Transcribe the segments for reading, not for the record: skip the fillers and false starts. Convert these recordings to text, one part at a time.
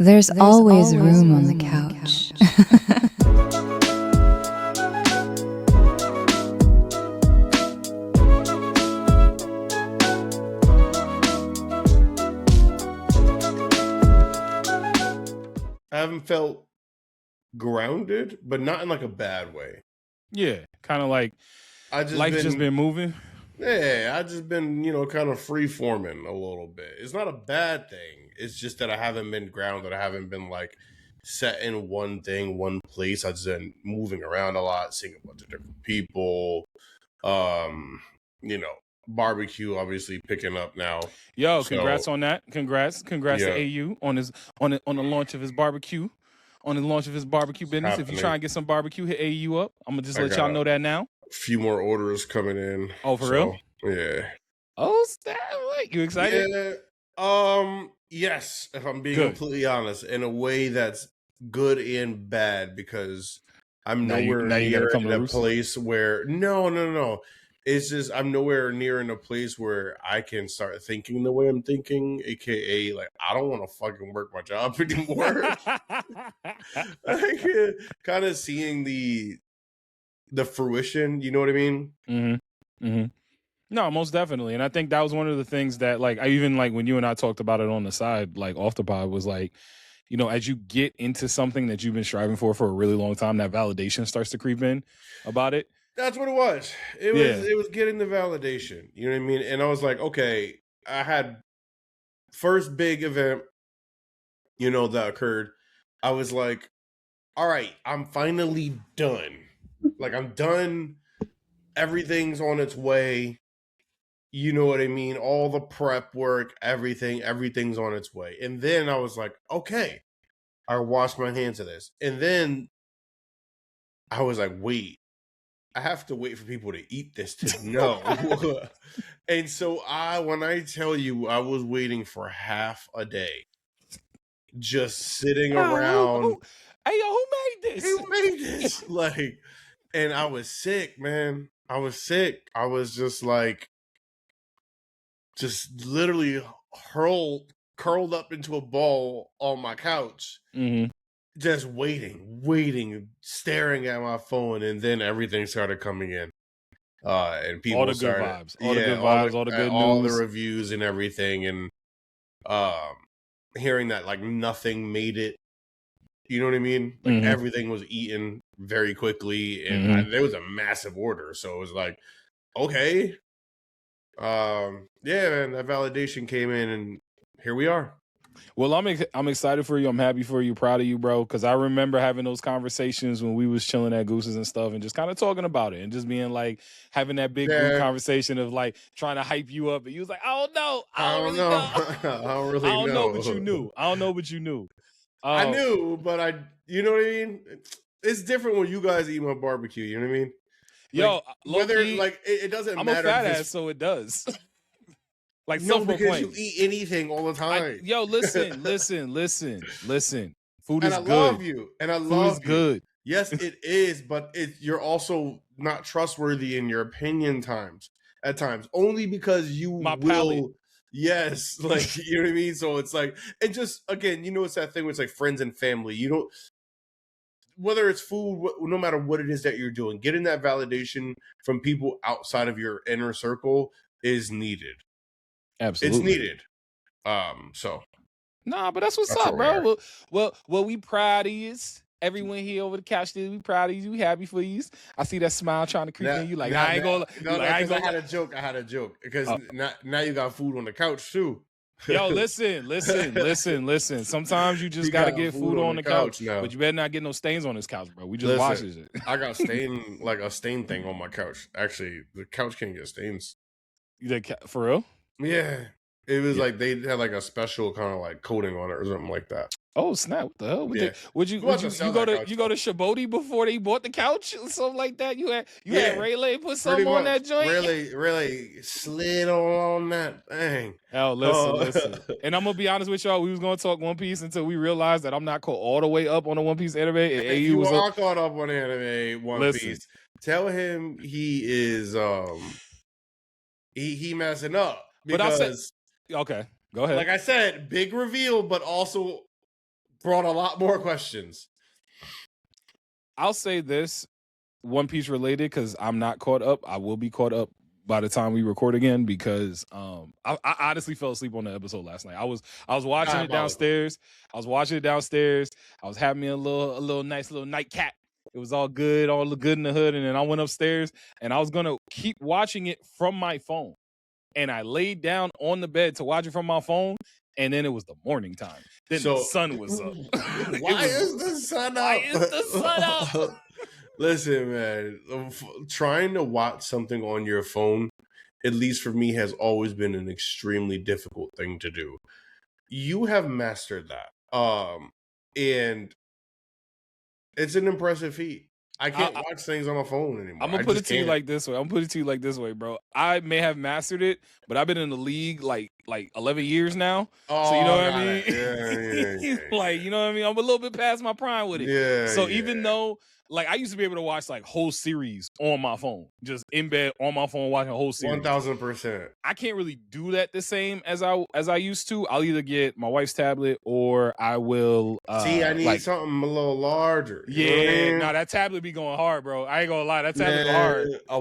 There's always room on the couch. I haven't felt grounded, but not in like a bad way. Yeah, kind of like life's just been moving. Yeah, I just been, kind of free forming a little bit. It's not a bad thing. It's just that I haven't been grounded. I haven't been like set in one thing, one place. I've just been moving around a lot, seeing a bunch of different people. Barbecue obviously picking up now. Yo, congrats on that. Congrats to AU on the launch of his barbecue. On the launch of his barbecue business. If you try and get some barbecue, hit AU up. I'm gonna just let y'all know that now. A few more orders coming in. Oh, for real? Yeah. Oh, you excited? Yeah. Yes, if I'm being completely honest, in a way that's good and bad, because I'm nowhere near in a place where no. It's just I'm nowhere near in a place where I can start thinking the way I'm thinking, aka like I don't want to fucking work my job anymore. Like, kind of seeing the fruition, you know what I mean? Mm-hmm. Mm-hmm. No, most definitely. And I think that was one of the things that like I even like when you and I talked about it on the side, like off the pod, was like, as you get into something that you've been striving for a really long time, that validation starts to creep in about it. That's what it was. It was getting the validation. You know what I mean? And I was like, okay, I had first big event, that occurred. I was like, all right, I'm finally done. Like I'm done. Everything's on its way. You know what I mean? All the prep work, everything's on its way. And then I was like, okay, I washed my hands of this. And then I was like, wait, I have to wait for people to eat this to know. And so when I tell you, I was waiting for half a day, just sitting around. Hey, yo, who made this? Who made this? Like, and I was sick, man. I was sick. I was just like, just literally curled up into a ball on my couch. Mm-hmm. Just waiting, staring at my phone, and then everything started coming in. And people all the good vibes, all the good news, all the reviews and everything, and hearing that like nothing made it. You know what I mean? Like everything was eaten very quickly, and there was a massive order, so it was like, okay, yeah, man, that validation came in, and here we are. Well, I'm excited for you. I'm happy for you. Proud of you, bro. Because I remember having those conversations when we was chilling at Goose's and stuff, and just kind of talking about it, and just being like having that big group conversation of like trying to hype you up. And you was like, I don't know. I don't know, but you knew. I don't know, but you knew. I knew, but you know what I mean? It's different when you guys eat my barbecue. You know what I mean? Yo, whether like it doesn't matter. I'm a fat ass, so it does. Like no, because you eat anything all the time. Listen. Food is good. Love you, and I love you. Good. Yes, it is, but you're also not trustworthy in your opinion at times, only because you palate. Yes, like you know what I mean. So it's like, and just again, it's that thing where it's like friends and family. You don't, whether it's food, no matter what it is that you're doing, getting that validation from people outside of your inner circle is needed. Absolutely. It's needed. So. Nah, but that's what's up, bro. Well, we proud of you. Everyone here over the couch, we proud of you. We happy for you. I see that smile trying to creep in you. Like, I ain't gonna. I had a joke. Because now you got food on the couch, too. Yo, listen. Sometimes you just gotta get food on the couch. But you better not get no stains on this couch, bro. We just wash it. I got a stain thing on my couch. Actually, the couch can't get stains. For real? Yeah, it was like they had like a special kind of like coating on it or something like that. Oh snap! What the hell? Yeah. Would you go to Shaboti before they bought the couch or something like that? You had Rayleigh put something on that joint. Really slid on that thing. Oh, listen. And I'm gonna be honest with y'all. We was gonna talk One Piece until we realized that I'm not caught all the way up on the One Piece anime. And if you are caught up on anime One Piece, tell him he is he messing up. Because, okay, go ahead. Like I said, big reveal, but also brought a lot more questions. I'll say this, One Piece related, because I'm not caught up. I will be caught up by the time we record again, because I honestly fell asleep on the episode last night. I was watching it downstairs. I was having me a little nice little nightcap. It was all good in the hood, and then I went upstairs and I was gonna keep watching it from my phone. And I laid down on the bed to watch it from my phone, and then it was the morning time. Then the sun was up. Why is the sun up? Listen, man, trying to watch something on your phone, at least for me, has always been an extremely difficult thing to do. You have mastered that. And it's an impressive feat. I can't watch things on my phone anymore. I'm gonna put it to you like this way. Bro. I may have mastered it, but I've been in the league like 11 years now. So you know what I mean? Yeah. Like, you know what I mean? I'm a little bit past my prime with it. Yeah. So even though, like, I used to be able to watch like whole series on my phone, just in bed on my phone watching a whole series. 1000%. I can't really do that the same as I used to. I'll either get my wife's tablet or I will. I need something a little larger. Yeah, no, that tablet be going hard, bro. I ain't gonna lie, that tablet go hard. I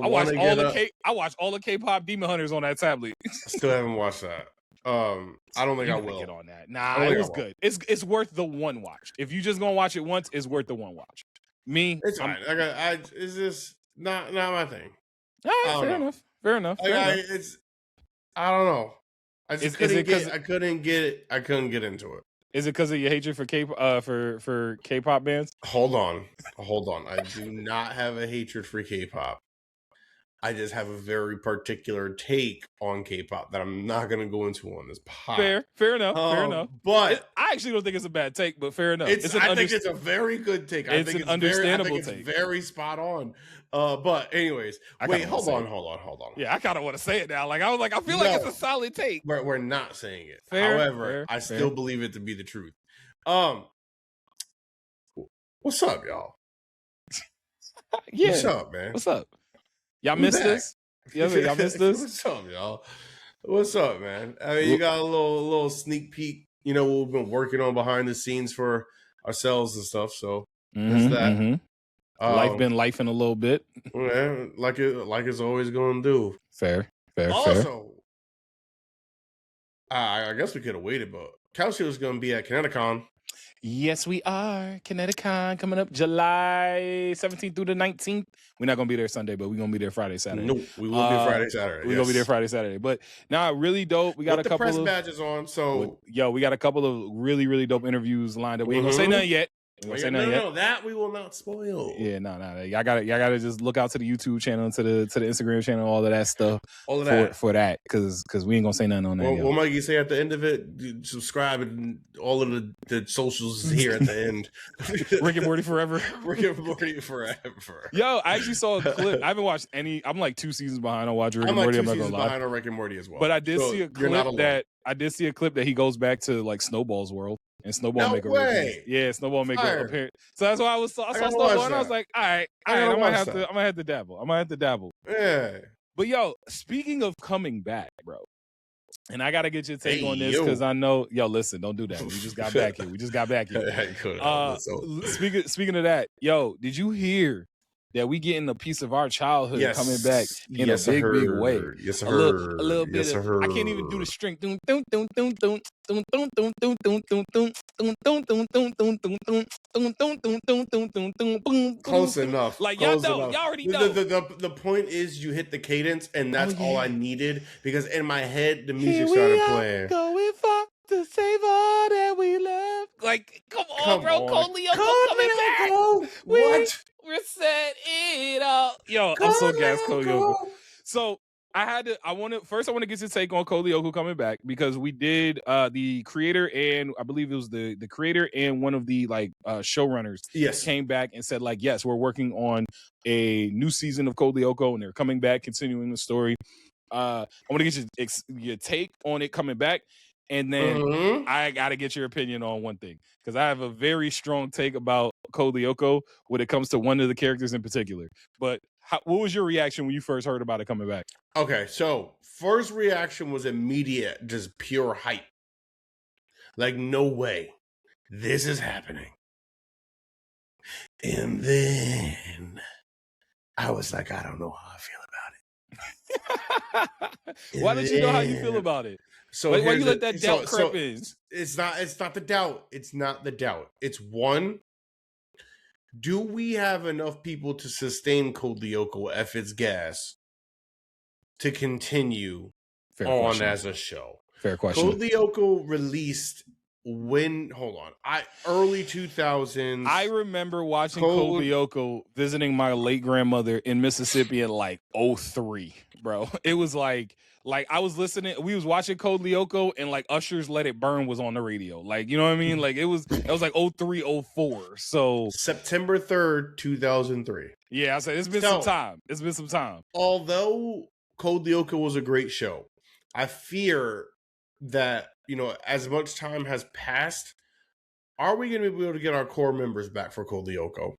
watch all the K-pop Demon Hunters on that tablet. Still haven't watched that. I don't think I will get on that. Nah, it was good. It's worth the one watch. If you just gonna watch it once, it's worth the one watch. Me, it's fine. It's just not my thing. Fair enough. I don't know. I just couldn't get into it. Is it because of your hatred for K-pop bands? Hold on. I do not have a hatred for K-pop. I just have a very particular take on K-pop that I'm not going to go into on this pod. Fair enough. But I actually don't think it's a bad take, but fair enough. I think it's a very good take. I think it's understandable take. It's very spot on. But anyways, wait, hold on. Yeah, I kind of want to say it now. Like I was like, I feel like it's a solid take. We're not saying it. However, I still believe it to be the truth. What's up, y'all? Yeah. What's up, man? What's up? Y'all missed this? Yeah, y'all missed this? What's up, y'all? What's up, man? I mean, you got a little sneak peek, you know, what we've been working on behind the scenes for ourselves and stuff. So that's that. Mm-hmm. Life been lifing a little bit. Yeah, like it's always gonna do. Fair. Also, I guess we could have waited, but Calcio is gonna be at Kineticon. Yes, we are. Kineticon coming up July 17th through the 19th. We're not going to be there Sunday, but we're going to be there Friday, Saturday. No, we will be Friday, Saturday. We're going to be there Friday, Saturday. But really dope. We got a couple of press badges on. So, we got a couple of really, really dope interviews lined up. We ain't going to say nothing yet. No, that we will not spoil. Yeah, no. Y'all gotta just look out to the YouTube channel, to the Instagram channel, all of that stuff. All of that for that, because we ain't gonna say nothing on that. What might you say at the end of it? Subscribe and all of the socials here at the end. Rick and Morty forever. Rick and Morty forever. Yo, I actually saw a clip. I haven't watched any. I'm like 2 seasons behind on watching Rick and Morty. I'm not gonna lie. Behind on Rick and Morty as well. But I did see a clip that he goes back to like Snowball's world. And Snowball make a way. Yeah, Snowball make a appearance. So that's why I saw Snowball and I was like, all right, I'm gonna have to dabble. Yeah. But yo, speaking of coming back, bro, and I gotta get your take on this because I know, listen, don't do that. We just got back here. Speaking of that, did you hear that we getting a piece of our childhood coming back in a big way? Yes, a little bit of, I can't even do the string. Close enough. Like y'all know, y'all already know. The point is you hit the cadence, and that's all I needed because in my head the music started playing. Going far to save all that we love. Like, come on, bro. Code Lyoko coming back. What? We're set it up. Yo, I'm so gassed, Code Lyoko. So I want to get your take on Code Lyoko coming back because we did the creator and I believe it was the creator and one of the showrunners came back and said yes, we're working on a new season of Code Lyoko and they're coming back, continuing the story. I want to get your take on it coming back. And then I got to get your opinion on one thing because I have a very strong take about Code Lyoko when it comes to one of the characters in particular. But what was your reaction when you first heard about it coming back? Okay, so first reaction was immediate, just pure hype. Like, no way. this is happening. And then I was like, I don't know how I feel about it. Why don't you know how you feel about it? So why you let that doubt creep in? It's not the doubt. It's not the doubt. It's one, do we have enough people to sustain Code Lyoko if it's gas to continue on as a show? Fair question. Code Lyoko released early 2000s. I remember watching Code Lyoko, visiting my late grandmother in Mississippi in like 2003, bro. It was like I was listening, we was watching Code Lyoko and like Usher's Let It Burn was on the radio. Like, you know what I mean? Like it was like 2003, 2004. So September 3rd, 2003. Yeah, I said it's been some time. It's been some time. Although Code Lyoko was a great show, I fear that, as much time has passed, are we going to be able to get our core members back for Code Lyoko?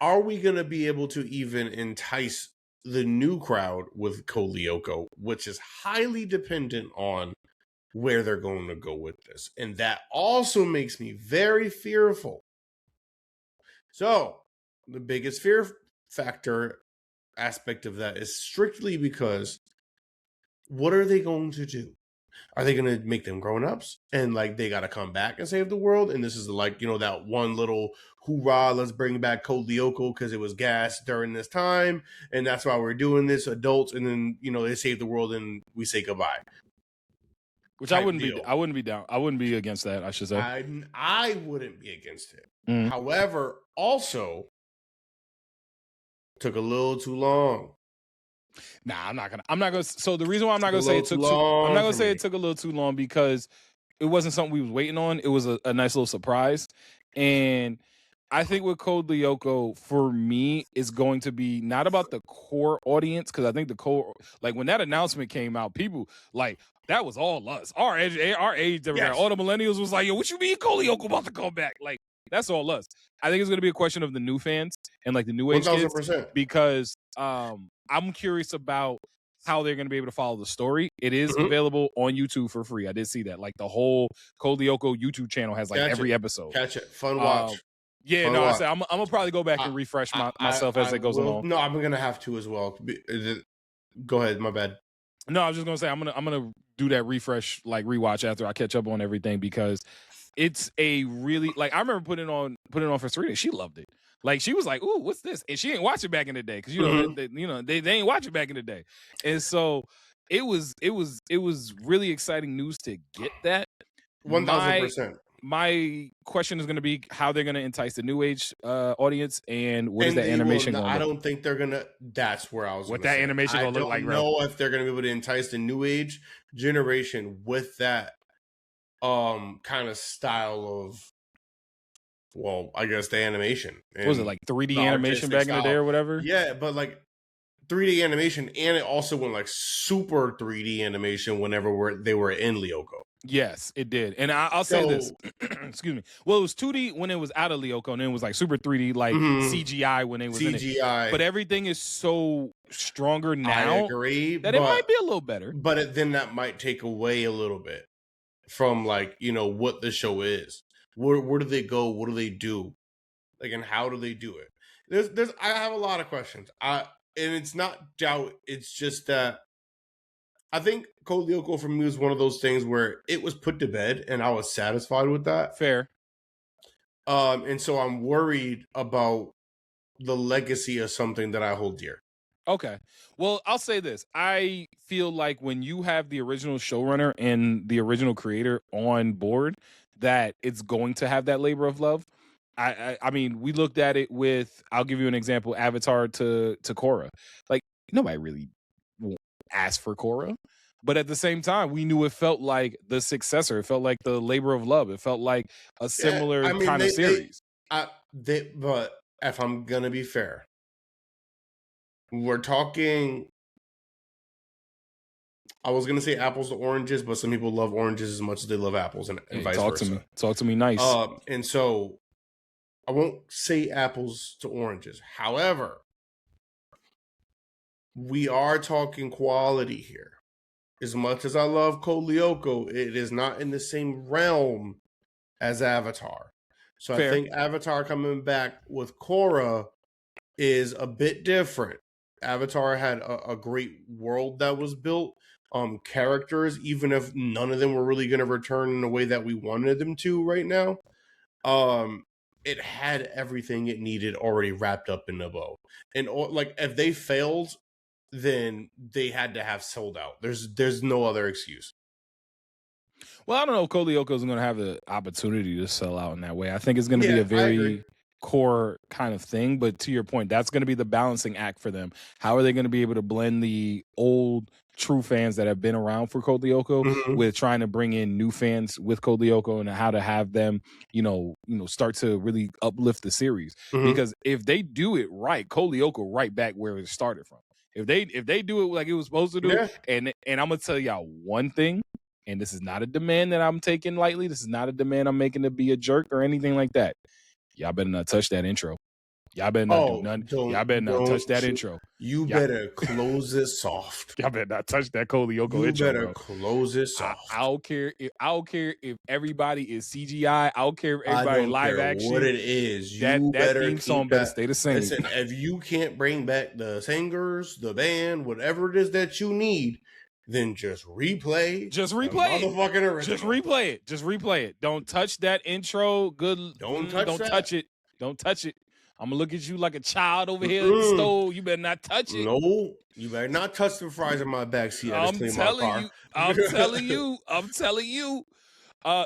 Are we going to be able to even entice the new crowd with Code Lyoko, which is highly dependent on where they're going to go with this? And that also makes me very fearful. So, the biggest fear factor aspect of that is strictly because what are they going to do? Are they going to make them grown-ups and like they got to come back and save the world? And this is like, that one little hoorah, let's bring back Code Lyoko because it was gas during this time. And that's why we're doing this, adults. And then, they save the world and we say goodbye. Which I wouldn't be down. I wouldn't be against that, I should say. I wouldn't be against it. Mm. However, also took a little too long. Nah, I'm not gonna. So the reason why I'm not gonna say it took it took a little too long because it wasn't something we was waiting on. It was a nice little surprise, and I think with Code Lyoko for me is going to be not about the core audience because I think the core, like when that announcement came out, people like that was all us, our age, yes. All the millennials was like, yo, what you mean Code Lyoko about to come back? Like that's all us. I think it's going to be a question of the new fans and like the new age 1,000%. kids because I'm curious about how they're going to be able to follow the story. It is available on YouTube for free. I did see that. Like the whole Code Lyoko YouTube channel has like every episode. Catch it. Fun watch. Yeah, Fun no, watch. I said I'm gonna probably go back and refresh myself as it goes along. No, I'm gonna have to as well. Go ahead, my bad. No, I was just gonna say I'm gonna do that refresh, like rewatch after I catch up on everything because it's a really like I remember putting it on for Serena. She loved it. Like she was like, "Ooh, what's this?" And she ain't watch it back in the day because they ain't watch it back in the day. And so it was really exciting news to get that. 1,000%. My question is going to be how they're going to entice the new age audience and what is that animation going to look? I don't think they're going to. That's where I was. What that animation going to look like? I don't know if they're going to be able to entice the new age generation with that kind of style of. Well, I guess the animation. What was it like 3D animation back in the day or whatever? Yeah, but like 3D animation, and it also went like super 3D animation whenever they were in Lyoko. Yes, it did. And I'll say this. Excuse me. Well, it was 2D when it was out of Lyoko, and then it was like super 3D, like CGI when it was in it. But everything is so stronger now. I agree. That it might be a little better. But then that might take away a little bit from like, what the show is. Where do they go? What do they do? Like, and how do they do it? I have a lot of questions. And it's not doubt. It's just that I think Code Lyoko for me was one of those things where it was put to bed and I was satisfied with that. Fair. And so I'm worried about the legacy of something that I hold dear. Okay. Well, I'll say this. I feel like when you have the original showrunner and the original creator on board, that it's going to have that labor of love. I mean, we looked at it with, I'll give you an example, Avatar to Korra. Like, nobody really asked for Korra. But at the same time, we knew it felt like the successor. It felt like the labor of love. It felt like a similar kind of series. But if I'm going to be fair, we're talking, I was going to say apples to oranges, but some people love oranges as much as they love apples and vice versa. Talk to me nice. And so I won't say apples to oranges. However, we are talking quality here. As much as I love Code Lyoko, it is not in the same realm as Avatar. So Fair. I think Avatar coming back with Korra is a bit different. Avatar had a great world that was built, characters, even if none of them were really going to return in the way that we wanted them to right now. It had everything it needed already wrapped up in a bow. And like if they failed, then they had to have sold out. There's no other excuse. Well, I don't know if Code Lyoko is going to have the opportunity to sell out in that way. I think it's going to be a very core kind of thing. But to your point, that's going to be the balancing act for them. How are they going to be able to blend the old true fans that have been around for Code Lyoko with trying to bring in new fans with Code Lyoko, and how to have them, start to really uplift the series? Because if they do it right, Code Lyoko right back where it started from. If they do it like it was supposed to do, and I'm gonna tell y'all one thing. And this is not a demand that I'm taking lightly. This is not a demand I'm making to be a jerk or anything like that. Y'all better not touch that intro. Y'all better not do nothing. Y'all better not touch that intro. You better close it soft. Y'all better not touch that Code Lyoko intro. You better close it soft. I don't care if everybody is CGI. I don't care if everybody live action. What it is, that theme song better stay the same. Listen, if you can't bring back the singers, the band, whatever it is that you need, then just replay. Just replay the motherfucking original. Just replay it. Just replay it. Don't touch that intro. Don't touch it. Don't touch it. I'm gonna look at you like a child over here at the stove. You better not touch it. No, you better not touch the fries in my backseat. I'm telling you.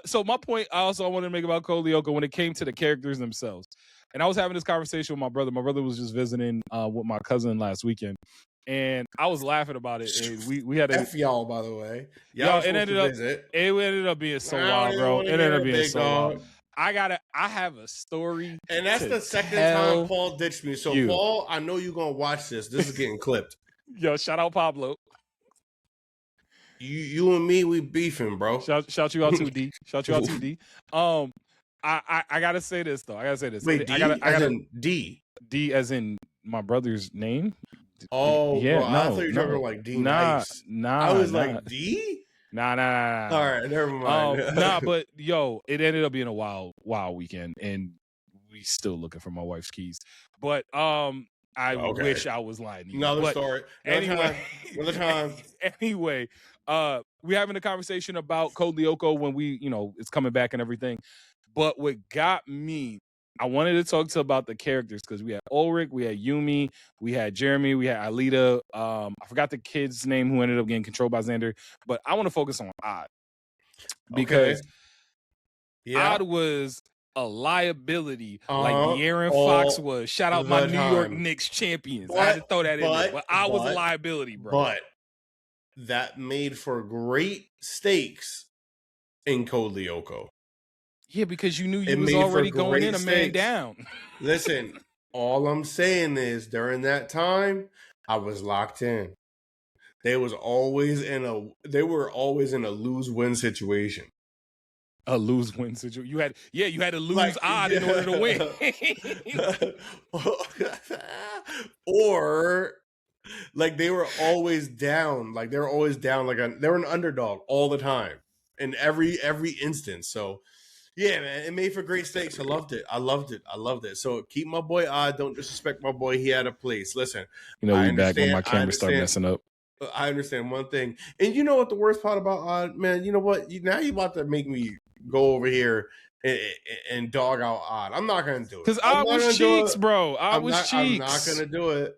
So my point I wanted to make about Code Lyoko when it came to the characters themselves. And I was having this conversation with my brother. My brother was just visiting with my cousin last weekend. And I was laughing about it. And we had F y'all, by the way. It ended up being so wild, bro. It ended up being so wild. I have a story. And that's the second time Paul ditched me. So Paul, I know you're gonna watch this. This is getting clipped. Yo, shout out Pablo. You and me, we beefing, bro. Shout you out to D. Shout you out to D. I gotta say this though. Wait, D? As in D? D as in my brother's name? Oh, yeah. Bro, I thought you were talking like D. Nice. I was like, D? Nah. All right, never mind. But yo, it ended up being a wild weekend, and we still looking for my wife's keys. But I wish I was lying to you. Another story. Another time. Anyway, we're having a conversation about Code Lyoko when it's coming back and everything. But what got me, I wanted to talk about the characters because we had Ulrich, we had Yumi, we had Jeremy, we had Alita. I forgot the kid's name who ended up getting controlled by Xander, but I want to focus on Odd because Odd was a liability like De'Aaron Fox was. Shout out my New York Knicks champions. I had to throw that in there, but I was a liability, bro. But that made for great stakes in Code Lyoko. Yeah, because you knew you was already going in a man down. Listen, all I'm saying is during that time, I was locked in. They were always in a lose-win situation. A lose-win situation. You had to lose Odd in order to win. Or like they were always down. Like they were always down. They were an underdog all the time in every instance. So yeah, man, it made for great stakes. I loved it. So keep my boy Odd. Don't disrespect my boy. He had a place. Listen, we back when my camera started messing up. I understand one thing. And you know what the worst part about Odd, man? You know what? Now you're about to make me go over here and dog out Odd. I'm not going to do it. Because Odd was cheeks, bro. Odd was cheeks. I'm not going to do it.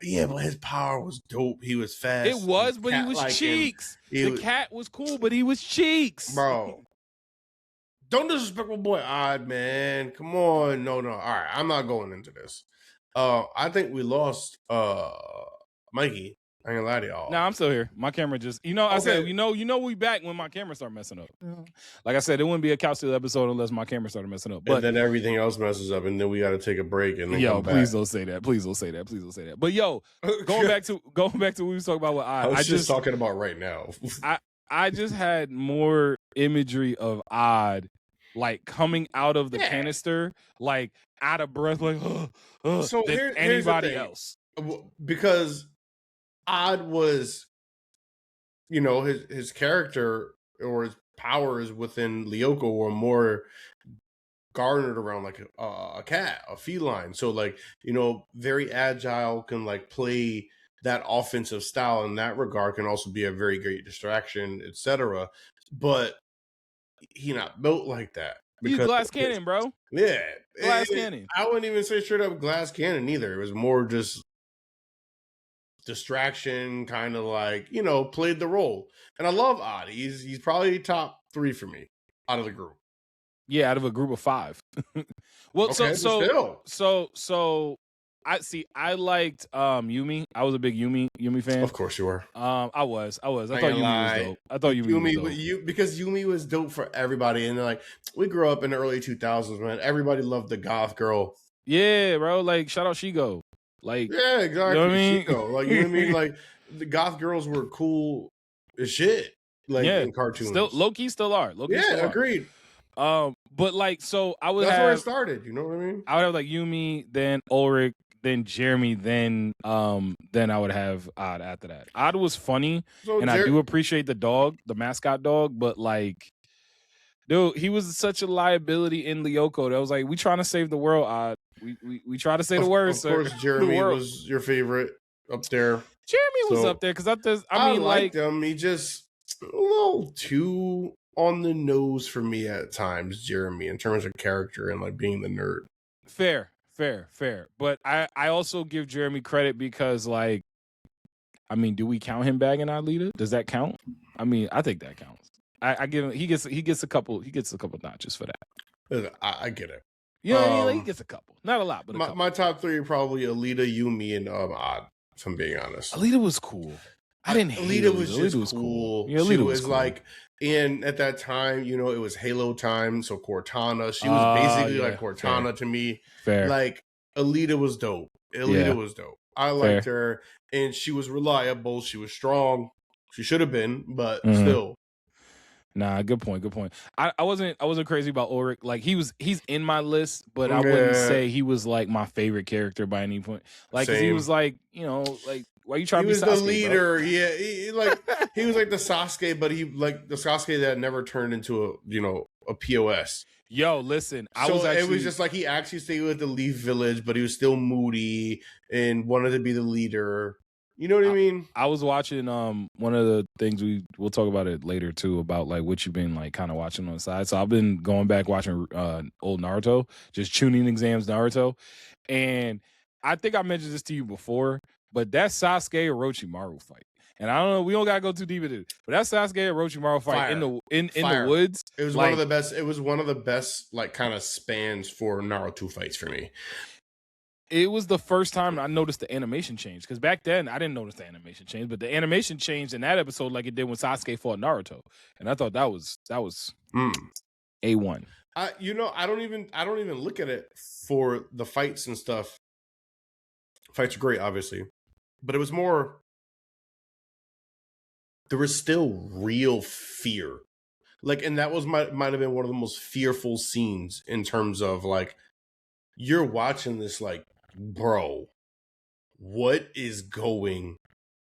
Yeah, but his power was dope. He was fast. It was, but he was cheeks. The cat was cool, but he was cheeks. Bro. Don't disrespect my boy Odd, man. Come on. No. All right, I'm not going into this. I think we lost Mikey. I ain't gonna lie to y'all. No, I'm still here. My camera just, I said, we back when my camera started messing up. Like I said, it wouldn't be a Couch Steal episode unless my camera started messing up. But and then everything else messes up, and then we got to take a break. And then come back. Please don't say that. Please don't say that. But yo, going back to what we was talking about with Odd. I was just talking about right now. I just had more imagery of Odd, like coming out of the canister, like out of breath, like so than anybody else. Because Odd was, his character or his powers within Lyoko were more garnered around like a cat, a feline. So like, you know, very agile, can like play that offensive style in that regard, can also be a very great distraction, etc. But he not built like that. He's glass cannon, bro. Yeah. Glass cannon. I wouldn't even say straight up glass cannon either. It was more just distraction, kind of like, you know, played the role. And I love Odd. He's probably top 3 for me out of the group. Yeah, out of a group of 5. Well, okay, so I liked Yumi. I was a big Yumi fan. Of course you were. I was. I thought Yumi was dope. I thought Yumi was dope. Because Yumi was dope for everybody. And like, we grew up in the early 2000s, man. Everybody loved the goth girl. Yeah, bro. Like, shout out Shigo. Like, yeah, exactly. You know what I mean? Shigo. Like, you know what I mean? Like, the goth girls were cool as shit. Like, in cartoons. Still, low-key still are. Agreed. But like, so I would That's have. where it started. You know what I mean? I would have like Yumi, then Ulrich, then Jeremy, then I would have Odd after that. Odd was funny, and I do appreciate the dog, the mascot dog, but like, dude, he was such a liability in Lyoko. That was like, we trying to save the world, Odd. We try to say the word. Of course, Jeremy was your favorite up there. Jeremy was up there because I liked him. He just a little too on the nose for me at times, Jeremy, in terms of character and like being the nerd. Fair. But I also give Jeremy credit because, like, I mean, do we count him bagging Alita? Does that count? I mean, I think that counts. I give him. He gets a couple notches for that. I get it. You know what I mean? Like, he gets a couple, not a lot, but a couple. My top 3 are probably Alita, Yumi, and Odd. If I'm being honest, Alita was cool. I didn't hate Alita. Alita was cool. Yeah, Alita was cool. Like, and at that time, you know, it was Halo time, so Cortana. She was basically like Cortana to me. Fair. Like, Alita was dope. Alita was dope. I liked her, and she was reliable. She was strong. She should have been, but still. Nah, good point. I wasn't crazy about Ulrich. Like, he's in my list, but I wouldn't say he was like my favorite character by any point. Like, 'cause he was like, you know, like, why you trying to be Sasuke? He was the leader. Bro? Yeah, he was like the Sasuke, but he like the Sasuke that never turned into a POS. Yo, listen, it was just like he actually stayed with the Leaf Village, but he was still moody and wanted to be the leader. You know what I mean? I was watching one of the things we'll talk about it later too, about like what you've been like kind of watching on the side. So I've been going back watching old Naruto, just Chunin exams Naruto, and I think I mentioned this to you before, but that Sasuke Orochimaru fight. And I don't know, we don't gotta go too deep into it, but that Sasuke Orochimaru fight in the woods. It was like, one of the best. It was one of the best like kind of spans for Naruto fights for me. It was the first time I noticed the animation change, because back then I didn't notice the animation change, but the animation changed in that episode like it did when Sasuke fought Naruto, and I thought that was A1. I don't even look at it for the fights and stuff. Fights are great, obviously, but it was more. There was still real fear, like, and that was might have been one of the most fearful scenes in terms of like, you're watching this like, bro, what is going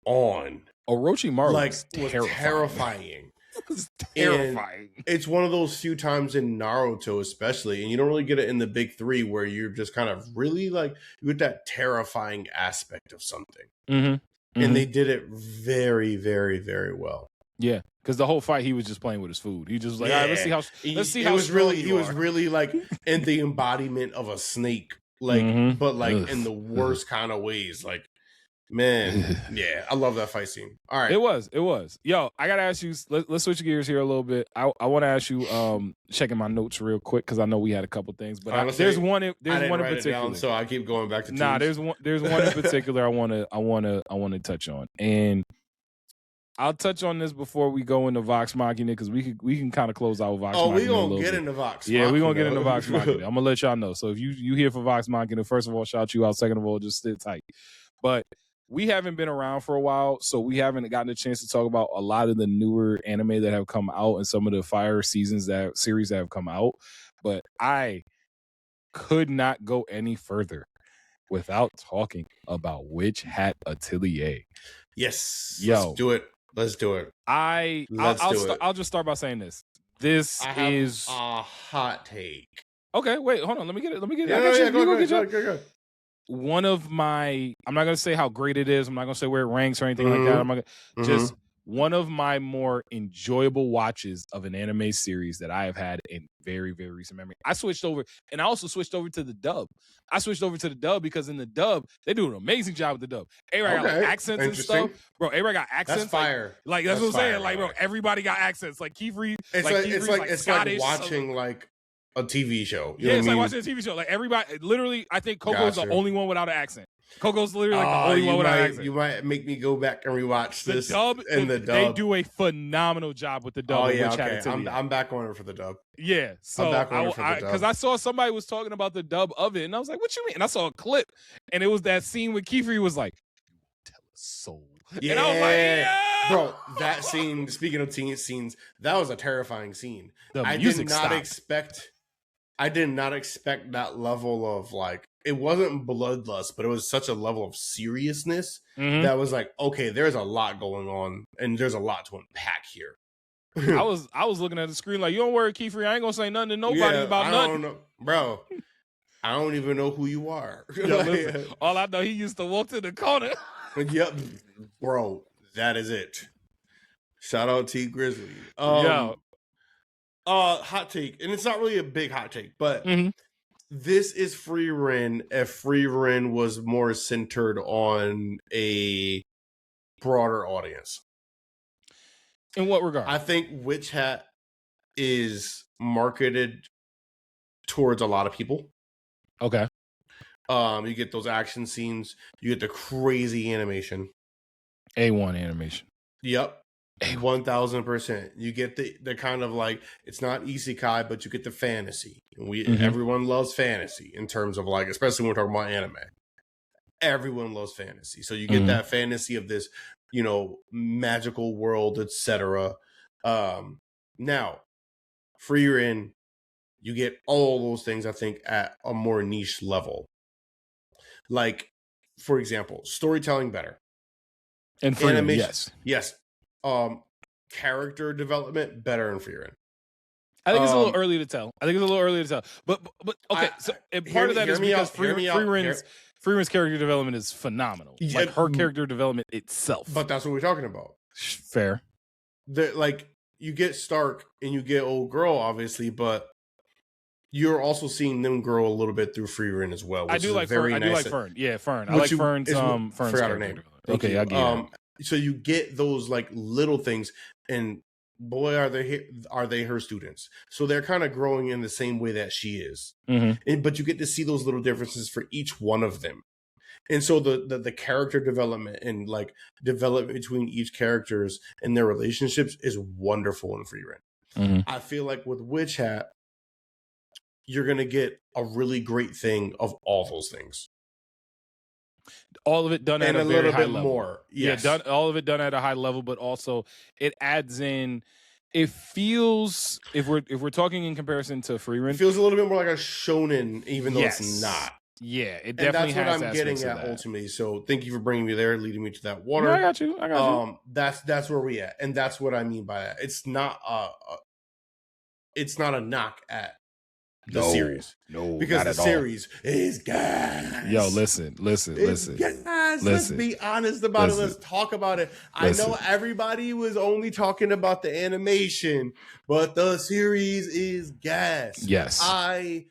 on? Orochimaru was terrifying. It was terrifying. And it's one of those few times in Naruto, especially, and you don't really get it in the big 3, where you're just kind of really like with that terrifying aspect of something. And they did it very, very, very well. Yeah, because the whole fight he was just playing with his food. He just was like, all right, let's see how. He was really like in the embodiment of a snake, like, but like in the worst kind of ways. Like, man, yeah, I love that fight scene. All right, it was. Yo, I gotta ask you. Let's switch gears here a little bit. I want to ask you. Checking my notes real quick because I know we had a couple things, but honestly, there's one in particular. Down, so I keep going back to. Nah, there's one in particular I want to touch on, and I'll touch on this before we go into Vox Machina, because we can kind of close out with Vox Machina. Oh, we gonna get into Vox Machina. Yeah, we gonna get into Vox Machina. I'm gonna let y'all know. So if you here for Vox Machina, first of all, shout you out. Second of all, just sit tight. But we haven't been around for a while, so we haven't gotten a chance to talk about a lot of the newer anime that have come out and some of the fire series that have come out. But I could not go any further without talking about Witch Hat Atelier. Yes, yo, let's do it. Let's do it. I'll just start by saying this. This is a hot take. Okay, wait, hold on. Let me get it. Yeah, go. One of my, I'm not gonna say how great it is. I'm not gonna say where it ranks or anything like that. I'm not gonna, just one of my more enjoyable watches of an anime series that I have had in very, very recent memory. I switched over, and I also switched over to the dub. I switched over to the dub because in the dub, they do an amazing job with the dub. A-Rag got like accents and stuff. Bro, A-Rag got accents. That's fire. Like that's what I'm saying. Like, bro, everybody got accents. Like Kiefer, it's Scottish, like watching like a TV show. You yeah, know it's what like I mean? watching a TV show. Like everybody, literally, I think Coco's the only one without an accent. Coco's literally like the only one without an accent. You might make me go back and rewatch this. The dub, they do a phenomenal job with the dub. Oh yeah, okay. I'm back on it for the dub. Yeah, so because I saw somebody was talking about the dub of it, and I was like, "What you mean?" And I saw a clip, and it was that scene with Kiefer was like, "Tell a soul." Yeah, and I was like, yeah! Bro, that scene. Speaking of teen scenes, that was a terrifying scene. I did not expect that level of like. It wasn't bloodlust, but it was such a level of seriousness that was like, okay, there's a lot going on, and there's a lot to unpack here. I was looking at the screen like, you don't worry, Kiefer, I ain't gonna say nothing to nobody about nothing. Don't know, bro. I don't even know who you are. Yo, listen, all I know, he used to walk to the corner. Yep, bro, that is it. Shout out T Grizzly. Hot take, and it's not really a big hot take, but this is Free Ren if Free Ren was more centered on a broader audience. In what regard? I think Witch Hat is marketed towards a lot of people. Okay. You get those action scenes. You get the crazy animation. A1 animation. Yep. 1000%. You get the kind of like, it's not isekai, but you get the fantasy. Everyone loves fantasy in terms of like, especially when we're talking about anime. Everyone loves fantasy. So you get that fantasy of this, magical world, etc. Now, Free Ren, you get all those things, I think, at a more niche level. Like, for example, storytelling better. And Free Ren, yes. Character development better in Free Ren. I think it's a little early to tell. But okay, so part of that is because Free Ren's character development is phenomenal. Yeah, like her character development itself. But that's what we're talking about. Fair. Like you get Stark and you get Old Girl, obviously, but you're also seeing them grow a little bit through Free Ren as well. I do like Fern. I like Fern. Yeah, Fern. I like Fern's forgot her name. Okay, I get it. So you get those like little things, and boy, are they her students. So they're kind of growing in the same way that she is. But you get to see those little differences for each one of them. And so the character development and like development between each characters and their relationships is wonderful in Free Ren. I feel like with Witch Hat, you're going to get a really great thing of all those things. All of it done at a very high level. More. Yes. Yeah, all of it done at a high level, but also it adds in. It feels, if we're talking in comparison to Free Ren, it feels a little bit more like a shonen, even though it's not. Yeah, it definitely has. That's what I'm getting at ultimately. So thank you for bringing me there, leading me to that water. No, I got you. That's where we at, and that's what I mean by that. It's not a knock at the series. No, because the series is gas. Yo, listen. Gas. Let's be honest about it. Let's talk about it. I know everybody was only talking about the animation, but the series is gas. Yes. I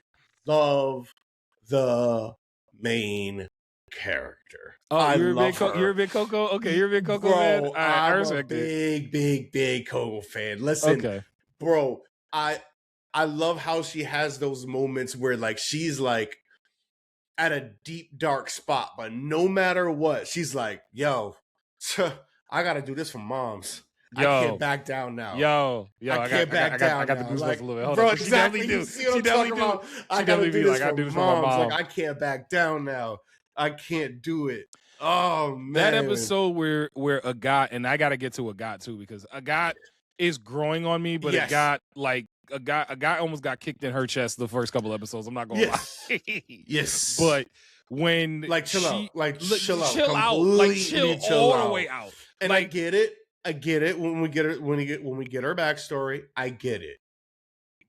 love the main character. Oh, you're a big Coco? Okay, you're a big Coco fan? I respect it. Big Coco fan. Listen, bro, I love how she has those moments where like she's like at a deep dark spot, but no matter what, she's like, yo, I gotta do this for moms. I can't back down now. I can't back down. I got the goosebumps a little bit. Hold bro, on. exactly. She definitely do. She definitely do. I gotta do this for moms. Like, I can't back down now. I can't do it. Oh man, that episode where Agat, and I gotta get to Agat too, because Agat is growing on me, but Agat like. A guy almost got kicked in her chest the first couple episodes. I'm not gonna lie. Yes. But when chill out all the way out. And like, I get it when we get her backstory. I get it.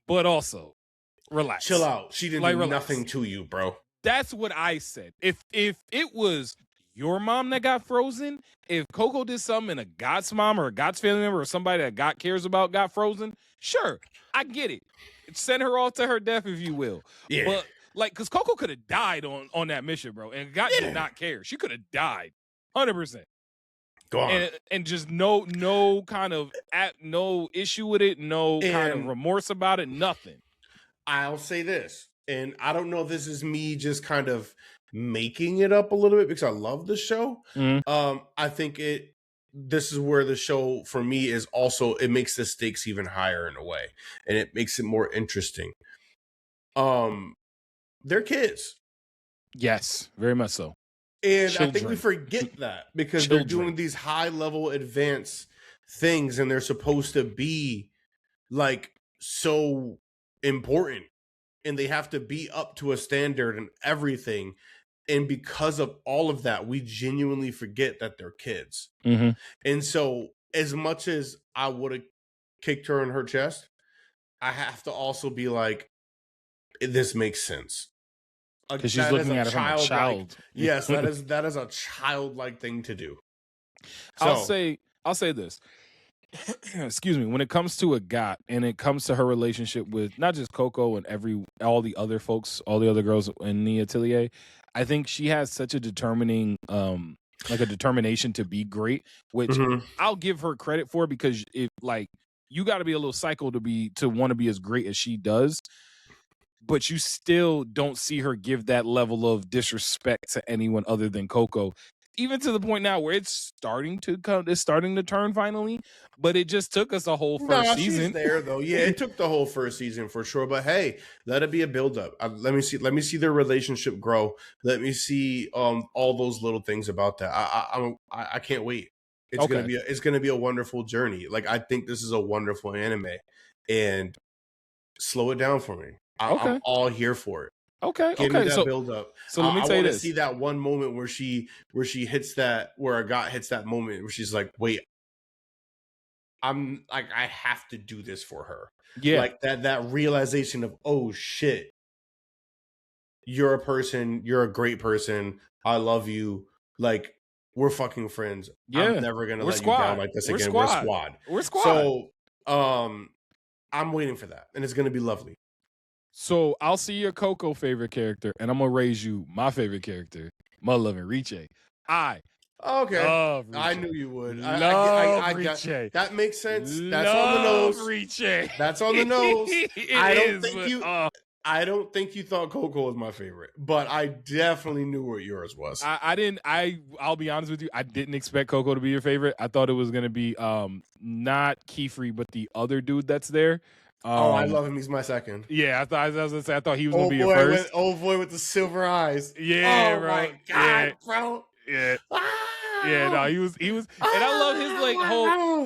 but also relax. Chill out. She didn't do nothing to you, bro. That's what I said. If it was your mom that got frozen, if Coco did something and a God's mom or a God's family member or somebody that God cares about got frozen, sure, I get it. Send her off to her death, if you will. Yeah. But because Coco could have died on that mission, bro, and God did not care. She could have died, 100%. Go on. And just no kind of no issue with it, no kind of remorse about it, nothing. I'll say this, and I don't know if this is me just kind of making it up a little bit because I love the show. I think this is where the show for me is also, it makes the stakes even higher in a way, and it makes it more interesting. They're kids. Yes, very much so. And children. I think we forget that because they're doing these high level advanced things and they're supposed to be like so important and they have to be up to a standard and everything. And because of all of that, we genuinely forget that they're kids. And so as much as I would have kicked her in her chest, I have to also be like, this makes sense. Because she's looking at it from a child. Yes, that is a childlike thing to do. So, I'll say this. Excuse me. When it comes to Agathe and it comes to her relationship with not just Coco and all the other folks, all the other girls in the atelier, I think she has such a determination to be great, which I'll give her credit for because you got to be a little psycho to want to be as great as she does. But you still don't see her give that level of disrespect to anyone other than Coco, even to the point now where it's starting to turn finally. But it just took us a whole first season. She's there though. Yeah, it took the whole first season for sure. But hey, let it be a build-up. Let me see their relationship grow. Let me see all those little things about that. I can't wait. It's gonna be a wonderful journey. Like I think this is a wonderful anime, and slow it down for me. I'm all here for it. Give me that build up. So let me tell you this. I want to see that one moment where she hits that, where Agathe hits that moment where she's like, wait, I'm like, I have to do this for her. Yeah. Like that realization of, oh shit, you're a person, you're a great person. I love you. Like we're fucking friends. Yeah. I'm never going to let you down like this again. We're squad. We're squad. So, I'm waiting for that and it's going to be lovely. So I'll see your Coco favorite character, and I'm gonna raise you my favorite character, my loving Riche. I knew you would. I got that makes sense. That's on the nose. Riche. That's on the nose. I don't think you thought Coco was my favorite, but I definitely knew what yours was. I'll be honest with you. I didn't expect Coco to be your favorite. I thought it was gonna be not Kiefer, but the other dude that's there. I love him. He's my second. Yeah, I was gonna say I thought he was gonna be your first. Old boy with the silver eyes. Yeah, bro. My God, bro. Yeah. Yeah, no, he was, and I love his whole.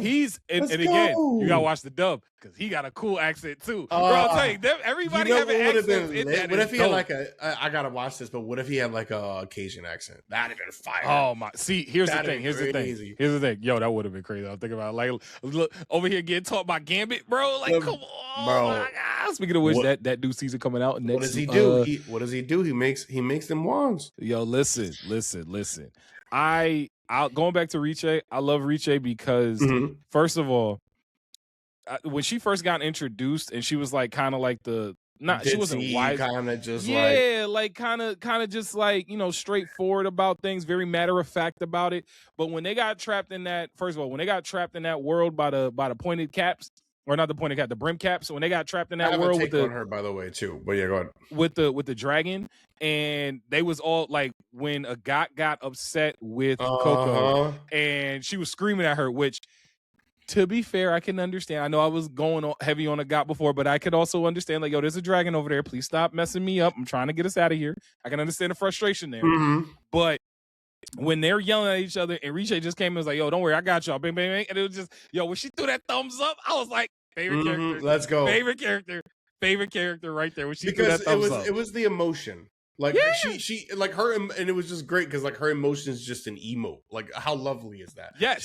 And again, you gotta watch the dub because he got a cool accent too. Bro, I'll tell you, everybody have an accent. What if he had like I gotta watch this, but what if he had like a Cajun accent? That'd have been fire. Oh my! See, here's the thing. Here's the thing. Yo, that would have been crazy. I'm thinking about look over here getting taught by Gambit, bro. Like, come on, bro. My God. Speaking of which, that new season coming out next. What does he do? What does he do? He makes them wands. Yo, listen. Going back to Riche, I love Riche because first of all, when she first got introduced and she was like kind of like she wasn't wise, kind of just kind of just like straightforward about things, very matter of fact about it. But when they got trapped in that, first of all, when they got trapped in that world by the pointed caps. Or not the pointed cap, the brim caps. When they got trapped in that world with on her, by the way, too. But yeah, go ahead. With the dragon, and they was all like when Agathe got upset with Coco, and she was screaming at her. Which, to be fair, I can understand. I know I was going heavy on Agathe before, but I could also understand. Like, yo, there's a dragon over there. Please stop messing me up. I'm trying to get us out of here. I can understand the frustration there, but. When they're yelling at each other and Riche just came and was like, yo, don't worry, I got y'all. Bang, bang, bang. And it was just, yo, when she threw that thumbs up, I was like, favorite character. Let's go. Favorite character right there. When she threw that thumbs up. It was the emotion. Like she like her, and it was just great because like her emotion is just an emote. Like how lovely is that? Yes,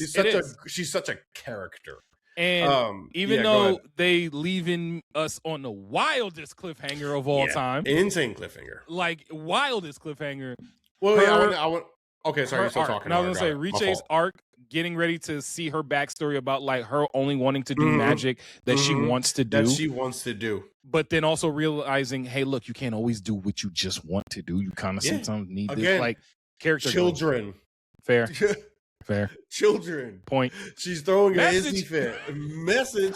she's such a character. And even though they leaving us on the wildest cliffhanger of all time, insane cliffhanger, like wildest cliffhanger. Well, I want. Okay, sorry, you're still talking. And I was gonna say Riche's arc, getting ready to see her backstory about like her only wanting to do magic that she wants to do. But then also realizing, hey, look, you can't always do what you just want to do. You kind of sometimes need this, like character. Children. Fair. Fair. Children. Point. She's throwing a hissy fit. Message.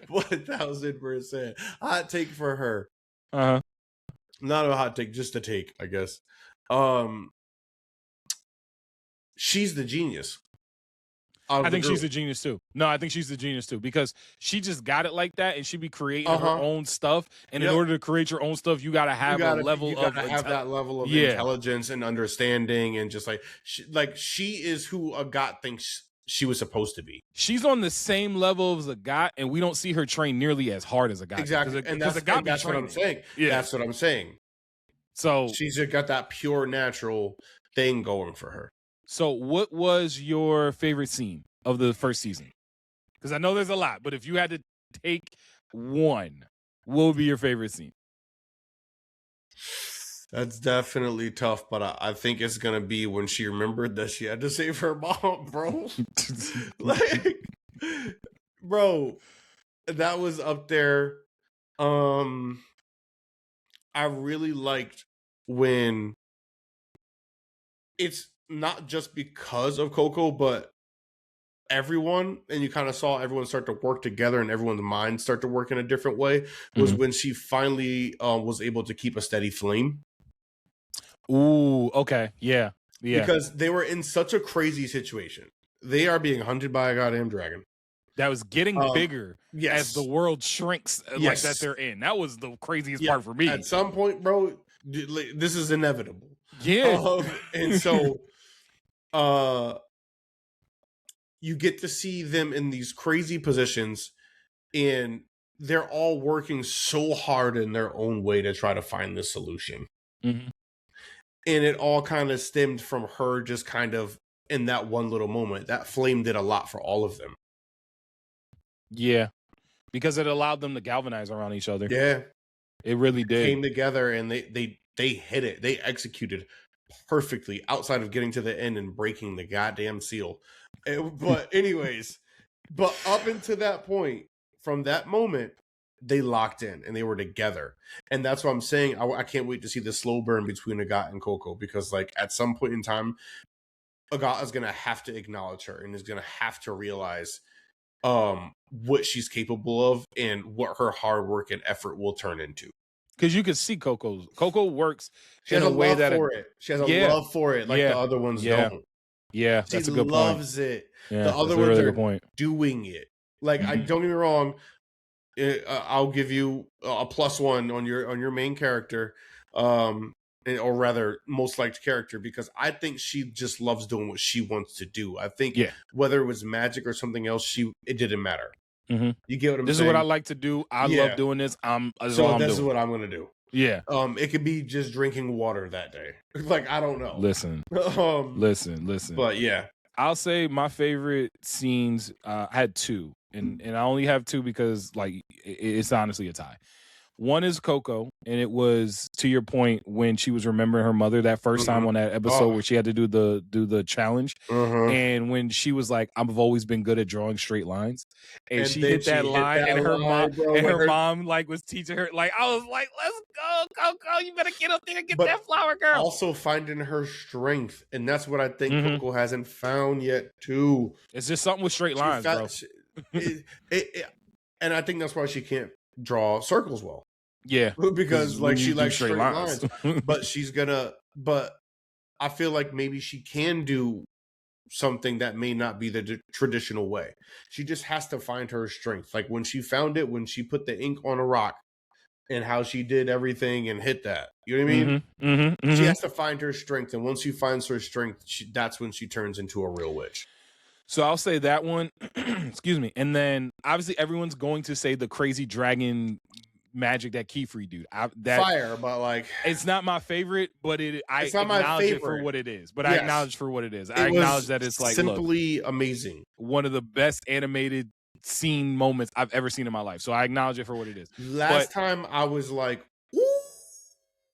1000%. Hot take for her. Not a hot take, just a take, I guess. She's the genius. I think she's the genius too. No, I think she's the genius too, because she just got it like that, and she be creating her own stuff. And in order to create your own stuff, you got to have that level of intelligence and understanding, and just she is who a god thinks she was supposed to be. She's on the same level as a god, and we don't see her train nearly as hard as a god. Exactly, and that's what I'm saying. Yeah, that's what I'm saying. So she's just got that pure natural thing going for her. So what was your favorite scene of the first season? Because I know there's a lot, but if you had to take one, what would be your favorite scene? That's definitely tough, but I think it's going to be when she remembered that she had to save her mom, bro. Bro, that was up there. I really liked when it's not just because of Coco, but everyone, and you kind of saw everyone start to work together and everyone's minds start to work in a different way, was when she finally was able to keep a steady flame. Ooh, okay. Yeah. Because they were in such a crazy situation. They are being hunted by a goddamn dragon. That was getting bigger as the world shrinks like that they're in. That was the craziest part for me. At some point, bro, this is inevitable. Yeah. And so you get to see them in these crazy positions, and they're all working so hard in their own way to try to find this solution. And it all kind of stemmed from her just kind of in that one little moment. That flame did a lot for all of them. Yeah. Because it allowed them to galvanize around each other. Yeah. It really did. Came together and they hit it. They executed perfectly outside of getting to the end and breaking the goddamn seal. But anyways, but up until that point, from that moment, they locked in and they were together. And that's what I'm saying. I can't wait to see the slow burn between Agatha and Coco, because like at some point in time, Agatha is going to have to acknowledge her and is going to have to realize what she's capable of and what her hard work and effort will turn into. Because you can see Coco works she has a way that she has a love for it, like the other ones don't. Yeah, that's a good point. She loves it. Yeah, the other ones are doing it. Like, I don't get me wrong. I'll give you a +1 on your main character, or rather, most liked character, because I think she just loves doing what she wants to do. I think whether it was magic or something else, it didn't matter. You get what I'm saying? This is what I like to do. I love doing this. This is what I'm gonna do. Yeah. It could be just drinking water that day. Like, I don't know. Listen. But yeah, I'll say my favorite scenes. I had two, and I only have two because like it's honestly a tie. One is Coco, and it was, to your point, when she was remembering her mother that first time on that episode where she had to do the challenge, and when she was like, "I've always been good at drawing straight lines," and she hit that line, and her mom like was teaching her. Like, I was like, "Let's go, Coco! You better get up there and get that flower, girl." Also finding her strength, and that's what I think Coco hasn't found yet too. It's just something with straight lines, bro. And I think that's why she can't draw circles well. Yeah, because like she likes straight lines. But I feel like maybe she can do something that may not be the traditional way. She just has to find her strength. Like when she found it, when she put the ink on a rock and how she did everything and hit that. You know what I mean? She has to find her strength. And once she finds her strength, that's when she turns into a real witch. So I'll say that one. Excuse me. And then obviously everyone's going to say the crazy dragon magic that Keyfree dude. Fire, but like it's not my favorite, but I acknowledge it for what it is. But I acknowledge for what it is. I acknowledge that it's like simply amazing. One of the best animated scene moments I've ever seen in my life. So I acknowledge it for what it is. Last time I was like, ooh,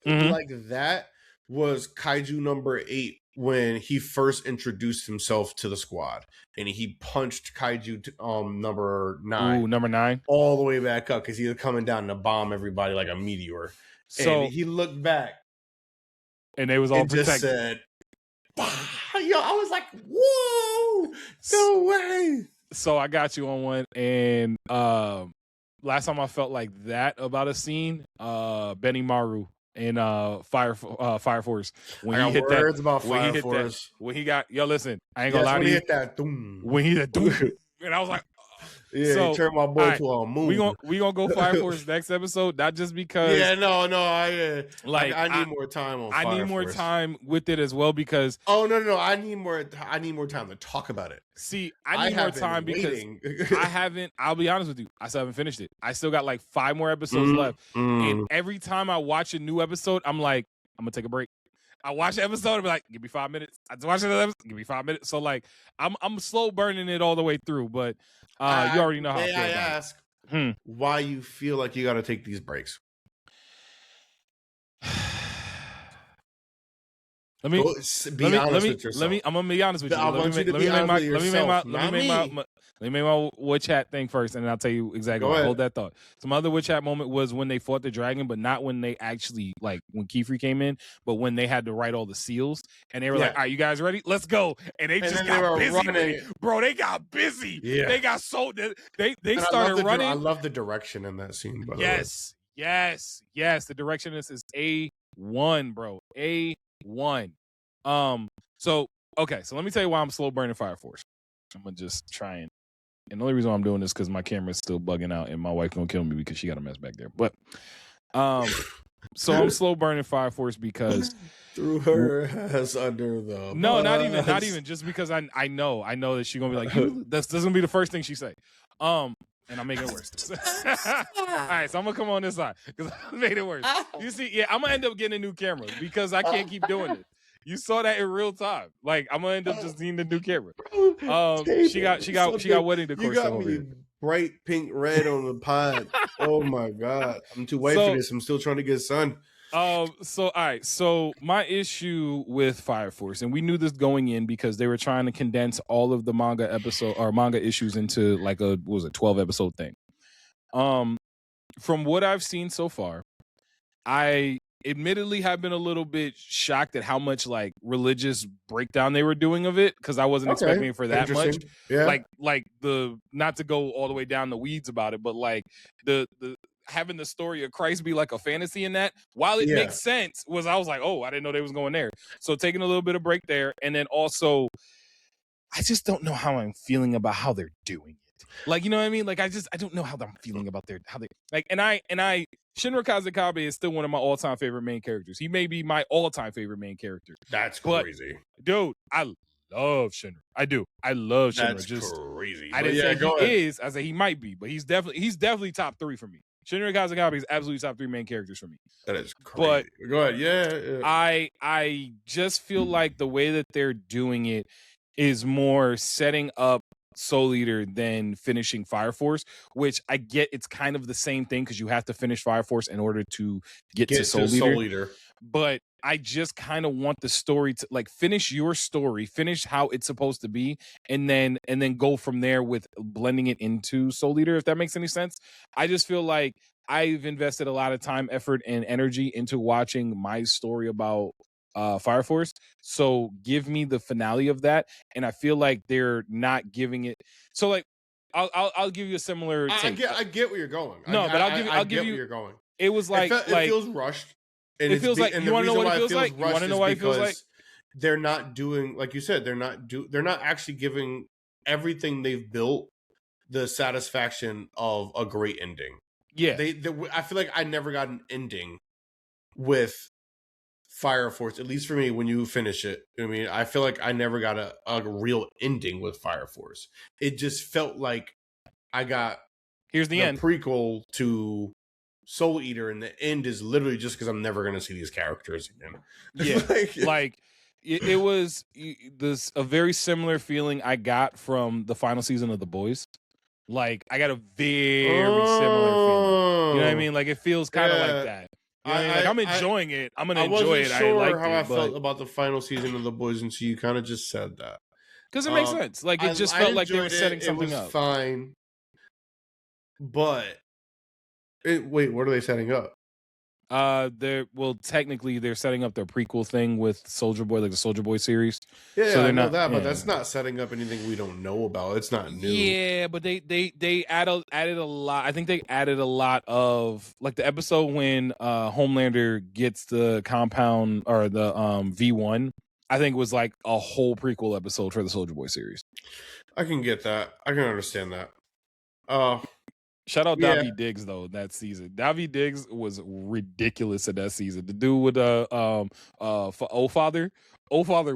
like that was Kaiju number 8 when he first introduced himself to the squad and he punched Kaiju number 9. Ooh, number 9. All the way back up because he was coming down to bomb everybody like a meteor. So and he looked back and they was all protected. Just said, yo, I was like, whoa, no way. So I got you on one, and last time I felt like that about a scene, Benny Maru in Fire Force when he hit that about Fire Force. When he got listen, I ain't gonna lie to you. When he hit that doom, and I was like, yeah, so, he turned my boy to a moon. We gonna go Fire Force next episode, not just because. Yeah, no, I need more time on. I need more time with it as well because. Oh no, I need more time to talk about it. See, I need more time because I haven't. I'll be honest with you, I still haven't finished it. I still got like 5 more episodes left, and every time I watch a new episode, I'm like, I'm gonna take a break. I watch the episode and be like, give me 5 minutes. I watch another episode, give me 5 minutes. So like, I'm slow burning it all the way through, but you already know how I feel about ask why you feel like you got to take these breaks. Let me be honest with yourself. I'm gonna be honest with you. Let me make my Witch Hat thing first, and then I'll tell you exactly why. Hold that thought. Some other Witch Hat moment was when they fought the dragon, but not when they actually, like, when Keyfree came in, but when they had to write all the seals, and they were like, all right, you guys ready? Let's go. And they just got busy. Bro, they got busy. Yeah. They got so... They started running. I love the direction in that scene, by the way. Yes. The direction is A1, bro. A1. So let me tell you why I'm slow burning Fire Force. I'm gonna just try and the only reason why I'm doing this because my camera's still bugging out and my wife gonna kill me because she got a mess back there. But so I'm slow burning Fire Force because threw her ass under the no, not even just because I know that she's gonna be like, that's gonna be the first thing she say. And I'm making it worse. All right, so I'm gonna come on this side because I made it worse. You see, I'm gonna end up getting a new camera because I can't keep doing it. You saw that in real time. Like I'm gonna end up just needing the new camera. She got wedding decor. You got me bright pink red on the pod. Oh my god, I'm too white for this. I'm still trying to get sun. So all right. So my issue with Fire Force, and we knew this going in because they were trying to condense all of the manga issues into like a 12 episode thing. From what I've seen so far, I admittedly have been a little bit shocked at how much like religious breakdown they were doing of it because I wasn't expecting it for that much. Yeah. Like the not to go all the way down the weeds about it, but like the having the story of Christ be like a fantasy in that, while it makes sense, I was like, oh, I didn't know they was going there. So taking a little bit of break there, and then also I just don't know how I'm feeling about how they're doing it. Like, you know what I mean? Like, I don't know how I'm feeling about how they like, and I Shinra Kazekabe is still one of my all-time favorite main characters. He may be my all-time favorite main character. That's crazy. Dude, I love Shinra. I do. I love Shinra. That's just crazy. I didn't say he is. I said he might be, but he's definitely top 3 for me. Shinra Kazekabe is absolutely top 3 main characters for me. That is crazy. But go ahead. Yeah. I just feel like the way that they're doing it is more setting up Soul Eater than finishing Fire Force, which I get it's kind of the same thing because you have to finish Fire Force in order to get to Soul Eater. But I just kind of want the story to like finish your story, finish how it's supposed to be, and then go from there with blending it into Soul Eater, if that makes any sense. I just feel like I've invested a lot of time, effort, and energy into watching my story about Fire Force. So give me the finale of that, and I feel like they're not giving it. So like, I'll give you a similar take. I get where you're going. No, but I'll give you. Where you're going. It was like it feels rushed. And it feels like you want to know what it feels like. You want to know what it feels like? They're not doing, like you said, they're not actually giving everything they've built the satisfaction of a great ending. Yeah, I feel like I never got an ending with Fire Force, at least for me, when you finish it. I mean, I feel like I never got a real ending with Fire Force. It just felt like I got here's the end prequel to Soul Eater, and the end is literally just because I'm never gonna see these characters again. Yeah, it was this a very similar feeling I got from the final season of The Boys. Like I got a very similar feeling. You know what I mean? Like it feels kind of like that. You know what I mean? Like I'm enjoying it. I'm gonna enjoy it. Sure I liked how I it, felt about the final season of The Boys until you kind of just said that. Because it makes sense. Like it just felt like they were setting something up. Fine, but wait, what are they setting up? Technically they're setting up their prequel thing with Soldier Boy, like the Soldier Boy series. Yeah, so I know that, but that's not setting up anything we don't know about. It's not new. Yeah, but they added a lot. I think they added a lot of like the episode when Homelander gets the compound or the V1. I think was like a whole prequel episode for the Soldier Boy series. I can get that. I can understand that. Shout out Davi Diggs though that season. Davi Diggs was ridiculous in that season. The dude with for O-Father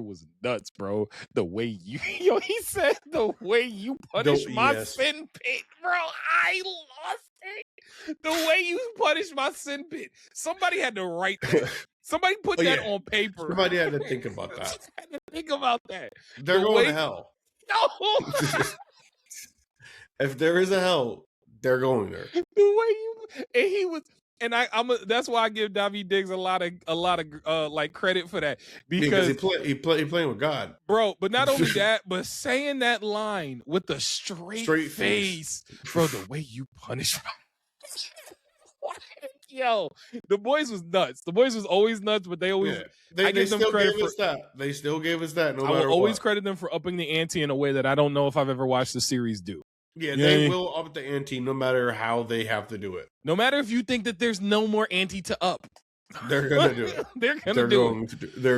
was nuts, bro. The way he said the way you punish my sin pit, bro. I lost it. The way you punish my sin pit. Somebody had to write that. Somebody put that on paper. Somebody had to think about that. Had to think about that. They're going to hell. No. If there is a hell, they're going there. The way he was, and that's why I give Davi Diggs a lot of like credit for that because he playing with God, bro. But not only that, but saying that line with the straight face, bro. The way you punish. Yo, The Boys was nuts. The Boys was always nuts, but they always they still gave us that. They still gave us that. No matter what. I will always credit them for upping the ante in a way that I don't know if I've ever watched the series do. Yeah, they will up the ante no matter how they have to do it. No matter if you think that there's no more ante to up. They're gonna do it. They're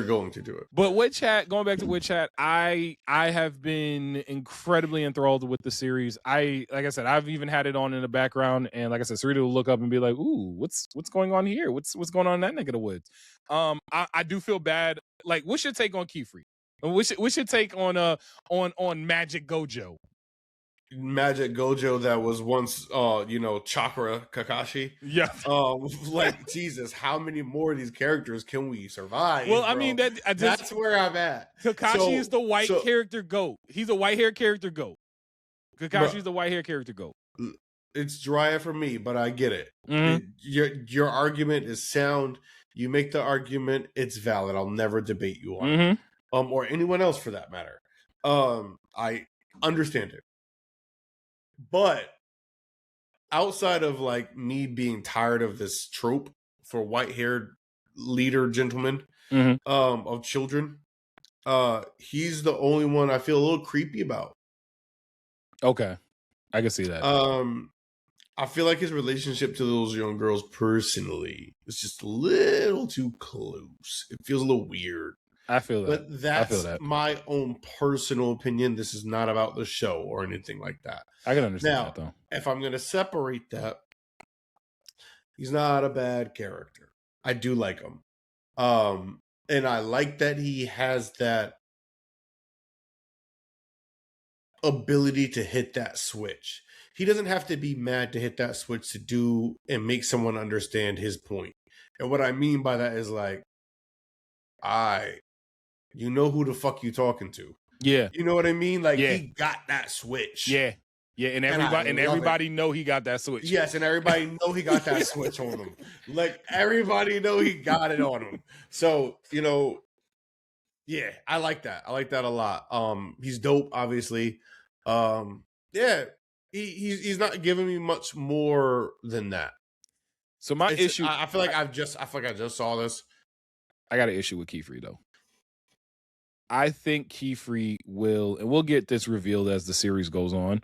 going to do it. But Witch Hat, going back to Witch Hat, I have been incredibly enthralled with the series. Like I said, I've even had it on in the background, and like I said, Sarita will look up and be like, "Ooh, what's going on here? What's going on in that neck of the woods?" I do feel bad. Like, what's your take on Keyfree? What's your take on Magic Gojo? Magic Gojo that was once Chakra Kakashi. Yeah. Like Jesus, how many more of these characters can we survive? Well, bro? I mean that's where I'm at. Kakashi is the white character goat. He's a white hair character goat. Kakashi's the white hair character goat. It's dry for me, but I get it. Mm-hmm. Your argument is sound. You make the argument, it's valid. I'll never debate you on it. Or anyone else for that matter. I understand it. But outside of like me being tired of this trope for white-haired leader gentlemen of children, he's the only one I feel a little creepy about. Okay, I can see that. I feel like his relationship to those young girls personally is just a little too close. It feels a little weird. I feel that. But that's my own personal opinion. This is not about the show or anything like that. I can understand that, though. If I'm going to separate that, he's not a bad character. I do like him. And I like that he has that ability to hit that switch. He doesn't have to be mad to hit that switch to do and make someone understand his point. And what I mean by that is like, you know who the fuck you talking to. Yeah. You know what I mean? Like he got that switch. Yeah. Yeah, and everybody know he got that switch. Yes, and everybody know he got that switch on him. Like everybody know he got it on him. So, yeah, I like that. I like that a lot. He's dope, obviously. Yeah, he's not giving me much more than that. So my issue, I feel like I just saw this. I got an issue with Keyfree though. I think Keyfree will, and we'll get this revealed as the series goes on.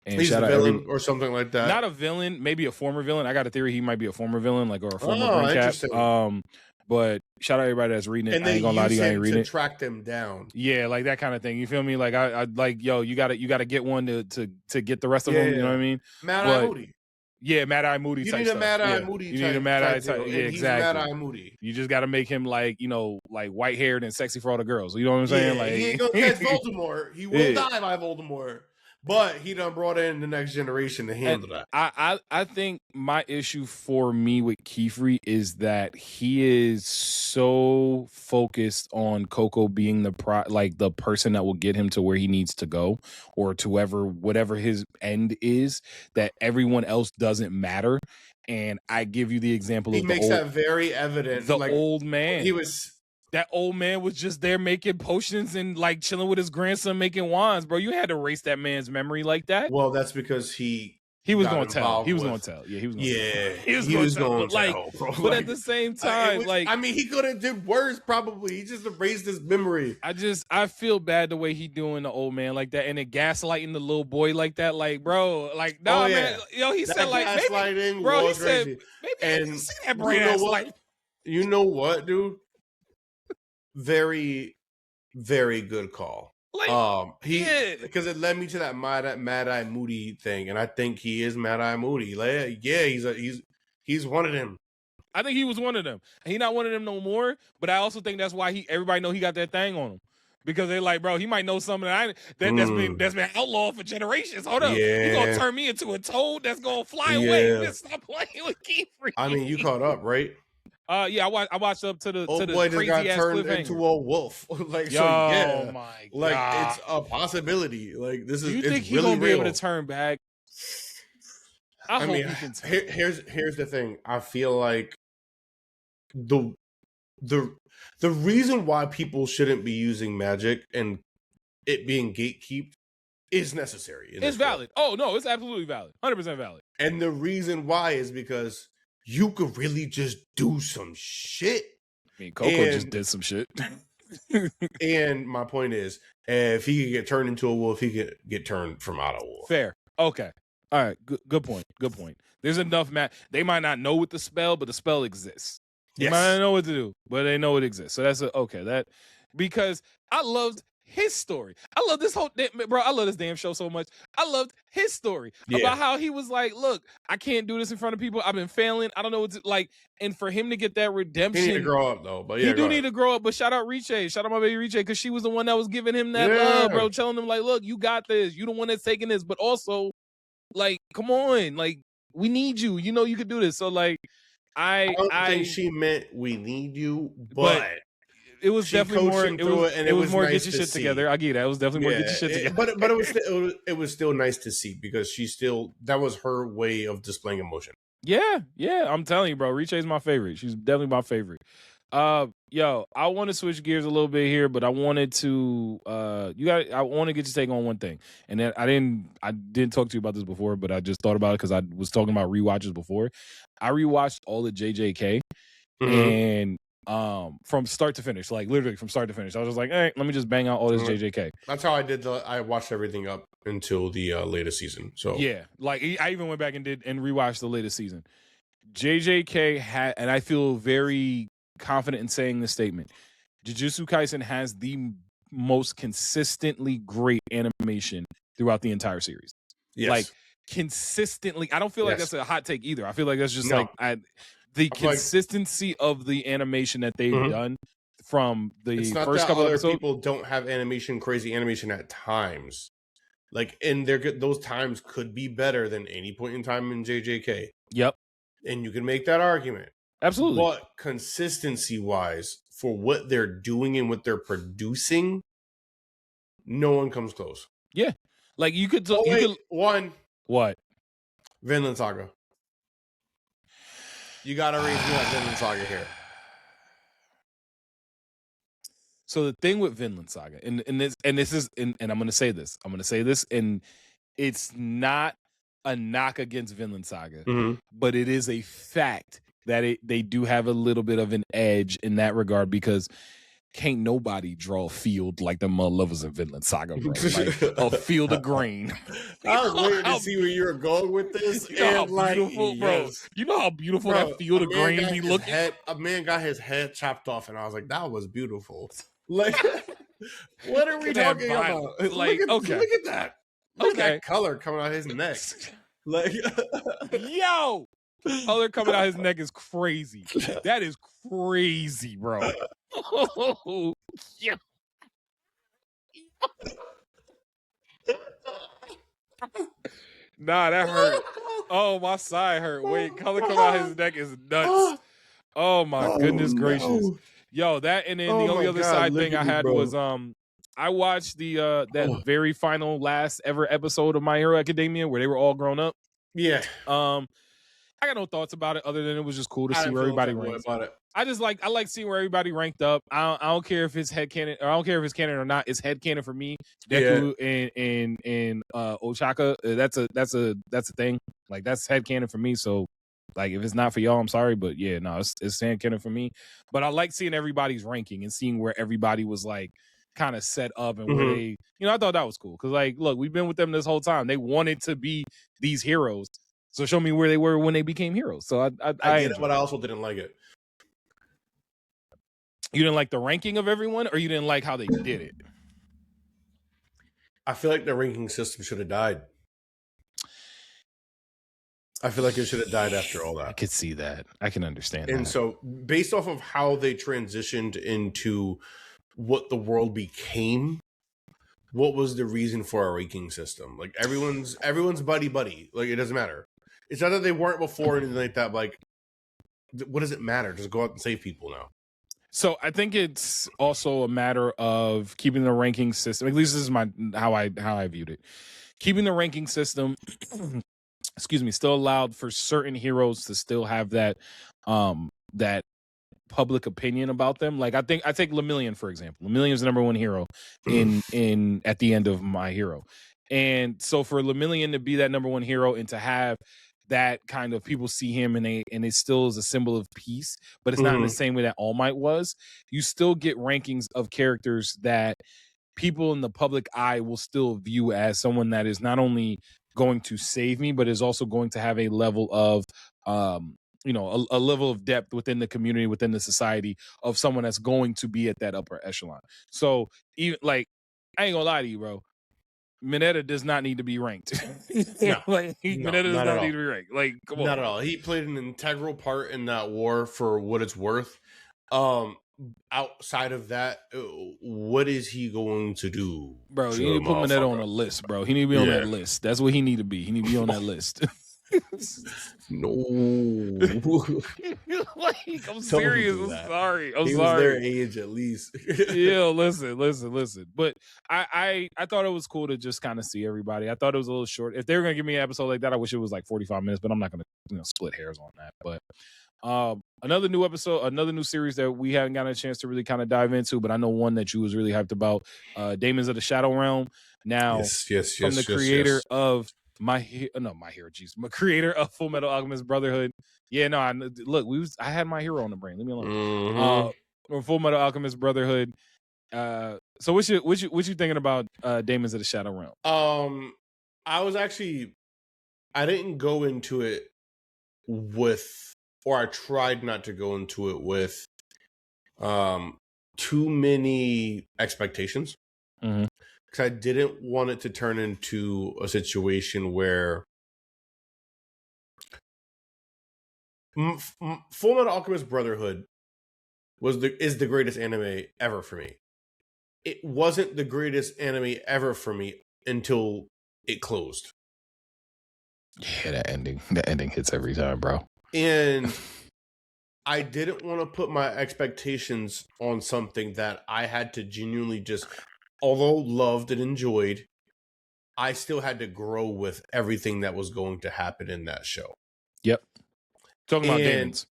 And he's a villain or something like that. Not a villain, maybe a former villain. I got a theory he might be a former villain, like or a former Green Cap. But shout out everybody that's reading it. And I ain't gonna lie to you, I ain't reading it. Track them down. Yeah, like that kind of thing. You feel me? Like I like, yo, you gotta get one to get the rest of them. You know what I mean? Mad Eye Moody. Yeah, Mad Eye Moody. You need a Mad Eye Moody. You need a Mad Eye type. Yeah, exactly. He's Mad Eye Moody. You just got to make him like white haired and sexy for all the girls. You know what I'm saying? Like he ain't gonna catch Voldemort. He will die by Voldemort. But he done brought in the next generation to handle that. I think my issue for me with Kiefer is that he is so focused on Coco being the person that will get him to where he needs to go, or to whatever his end is, that everyone else doesn't matter. And I give you the example He of makes that very evident. The old man. That old man was just there making potions and like chilling with his grandson making wands, bro. You had to erase that man's memory like that. Well, that's because he was going to tell. He was going to tell. Yeah, he was going to tell. He was going to tell, bro. But at the same time, he could have did worse probably. He just erased his memory. I feel bad the way he doing the old man like that, and then gaslighting the little boy like that. Like, bro, like, no, man. Yo, he said like, gaslighting, bro, he said, maybe and see that brain ass like. You know what, dude? Very, very good call. Because it led me to that Mad Eye Moody thing, and I think he is Mad Eye Moody. Like, yeah, he's one of them. I think he was one of them. He not one of them no more. But I also think that's why everybody know he got that thing on him, because they're like, bro, he might know something that's been outlawed for generations. Hold up, you gonna turn me into a toad that's gonna fly away? You just stop playing with Kiefer. I mean, you caught up, right? Yeah, I watched up to the boy crazy just got ass turned cliffhanger. into a wolf. Like, yo, so yeah, oh my God. Like, it's a possibility. Like, this is. Do you think he's really gonna be able to turn back? I hope mean, he can. Here's the thing. I feel like the reason why people shouldn't be using magic and it being gatekept is necessary. It's valid. Oh no, it's absolutely valid. 100% valid. And the reason why is because you could really just do some shit. I mean, Coco just did some shit. And my point is, if he could get turned into a wolf, he could get turned from out of wolf. Fair. Okay. All right. Good point. Good point. There's enough they might not know what the spell, but the spell exists. They might not know what to do, but they know it exists. So that's because I loved his story. I love this bro. I love this damn show so much. I loved his story about how he was like, look, I can't do this in front of people. I've been failing. I don't know what to like. And for him to get that redemption, he need to grow up though. But he do need to grow up. But shout out Riche. Shout out my baby Riche, because she was the one that was giving him that love, bro. Telling him like, look, you got this. You the one that's taking this. But also, like, come on, like, we need you. You know you could do this. So like, I don't think she meant we need you, but it was definitely more. It was more nice get your shit together. I get that. It was definitely more get your shit together. But it was still nice to see, because that was her way of displaying emotion. Yeah. I'm telling you, bro. Riche is my favorite. She's definitely my favorite. Yo, I want to switch gears a little bit here, but I wanted to. I want to get your take on one thing, and then I didn't talk to you about this before, but I just thought about it because I was talking about rewatches before. I rewatched all the JJK, and from start to finish, like literally from start to finish. I was just like, hey, let me just bang out all this JJK. That's how I did. I watched everything up until the latest season. So yeah, like I even went back and rewatched the latest season. JJK had, and I feel very confident in saying this statement, Jujutsu Kaisen has the most consistently great animation throughout the entire series. Yes. Like consistently. I don't feel like that's a hot take either. I feel like that's just the consistency of the animation that they've done from the first couple of episodes. People don't have crazy animation at times. Like, and those times could be better than any point in time in JJK. Yep. And you can make that argument. Absolutely. But consistency-wise, for what they're doing and what they're producing, no one comes close. Yeah. Like, you could... One. What? Vinland Saga. You gotta raise me that Vinland Saga here. So the thing with Vinland Saga, and this is, and I'm gonna say this, and it's not a knock against Vinland Saga, but it is a fact that they do have a little bit of an edge in that regard, because can't nobody draw a field like the motherlovers in Vinland Saga, bro. Like a field of grain. I was waiting to see where you were going with this. You know how beautiful, bro. You know how beautiful that field of grain be looking. A man got his head chopped off, and I was like, that was beautiful. Like, what are we talking about? Like, look at that. Look at that color coming out his neck. Like, yo, color coming out his neck is crazy. That is crazy, bro. Yeah. Nah, that hurt. Oh, my side hurt. Wait, color come out his neck is nuts. Oh my goodness gracious. No. Yo, that and then Oh the only my other God, side look thing at I me, had bro. was I watched the that very final last ever episode of My Hero Academia where they were all grown up. Yeah. I got no thoughts about it other than it was just cool to I see didn't where feel everybody that way ranks. about it. I like seeing where everybody ranked up. I don't care if it's headcanon, or I don't care if it's canon or not. It's headcanon for me. Deku and Ochaka. That's a thing. Like that's headcanon for me. So like if it's not for y'all, I'm sorry, but yeah, no, it's headcanon for me. But I like seeing everybody's ranking and seeing where everybody was like kind of set up and where they, I thought that was cool because like, look, we've been with them this whole time. They wanted to be these heroes. So show me where they were when they became heroes. So I get it, but I also didn't like it. You didn't like the ranking of everyone, or you didn't like how they did it? I feel like the ranking system should have died. I feel like it should have died after all that. I could see that. I can understand that. And so based off of how they transitioned into what the world became, what was the reason for our ranking system? Like everyone's buddy. Like it doesn't matter. It's not that they weren't before or anything like that. Like, what does it matter? Just go out and save people now. So I think it's also a matter of keeping the ranking system. At least this is how I viewed it. Keeping the ranking system, excuse me, still allowed for certain heroes to still have that that public opinion about them. Like I take Lemillion for example. Lemillion is the number one hero in at the end of My Hero, and so for Lemillion to be that number one hero and to have that kind of people see him and it still is a symbol of peace, but it's not in the same way that All Might was. You still get rankings of characters that people in the public eye will still view as someone that is not only going to save me, but is also going to have a level of a level of depth within the community, within the society of someone that's going to be at that upper echelon. So even like, I ain't gonna lie to you, bro. Mineta does not need to be ranked. No, Mineta does not need to be ranked. Like, come on. Not at all. He played an integral part in that war for what it's worth. Outside of that, what is he going to do? Bro, you need to put Mineta on a list, bro. He need to be on that list. That's what he need to be. He need to be on that list. No. Like, I'm serious. I'm sorry. He was their age at least. Yeah, listen. But I thought it was cool to just kind of see everybody. I thought it was a little short. If they were gonna give me an episode like that, I wish it was like 45 minutes, but I'm not gonna split hairs on that. But another new episode, another new series that we haven't gotten a chance to really kind of dive into, but I know one that you was really hyped about, Daemons of the Shadow Realm. Now, from the creator of creator of Fullmetal Alchemist Brotherhood. Yeah, no, I had My Hero on the brain. Leave me alone. Fullmetal Alchemist Brotherhood. So what you thinking about Daemons of the Shadow Realm? I didn't go into it I tried not to go into it with too many expectations. Because I didn't want it to turn into a situation where Fullmetal Alchemist Brotherhood is the greatest anime ever for me. It wasn't the greatest anime ever for me until it closed. Yeah, that ending hits every time, bro. And I didn't want to put my expectations on something that I had to genuinely just, although loved and enjoyed, I still had to grow with everything that was going to happen in that show. Yep. Talking about Daemons.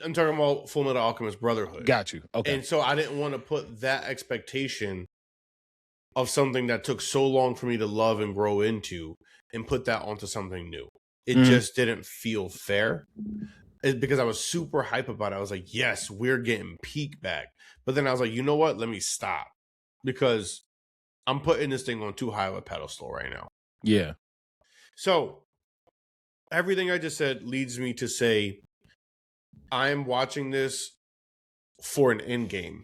I'm talking about Fullmetal Alchemist Brotherhood. Got you. Okay. And so I didn't want to put that expectation of something that took so long for me to love and grow into and put that onto something new. It just didn't feel fair. Because I was super hype about it. I was like, yes, we're getting peak back. But then I was like, you know what? Let me stop. Because I'm putting this thing on too high of a pedestal right now. Yeah. So everything I just said leads me to say I'm watching this for an end game.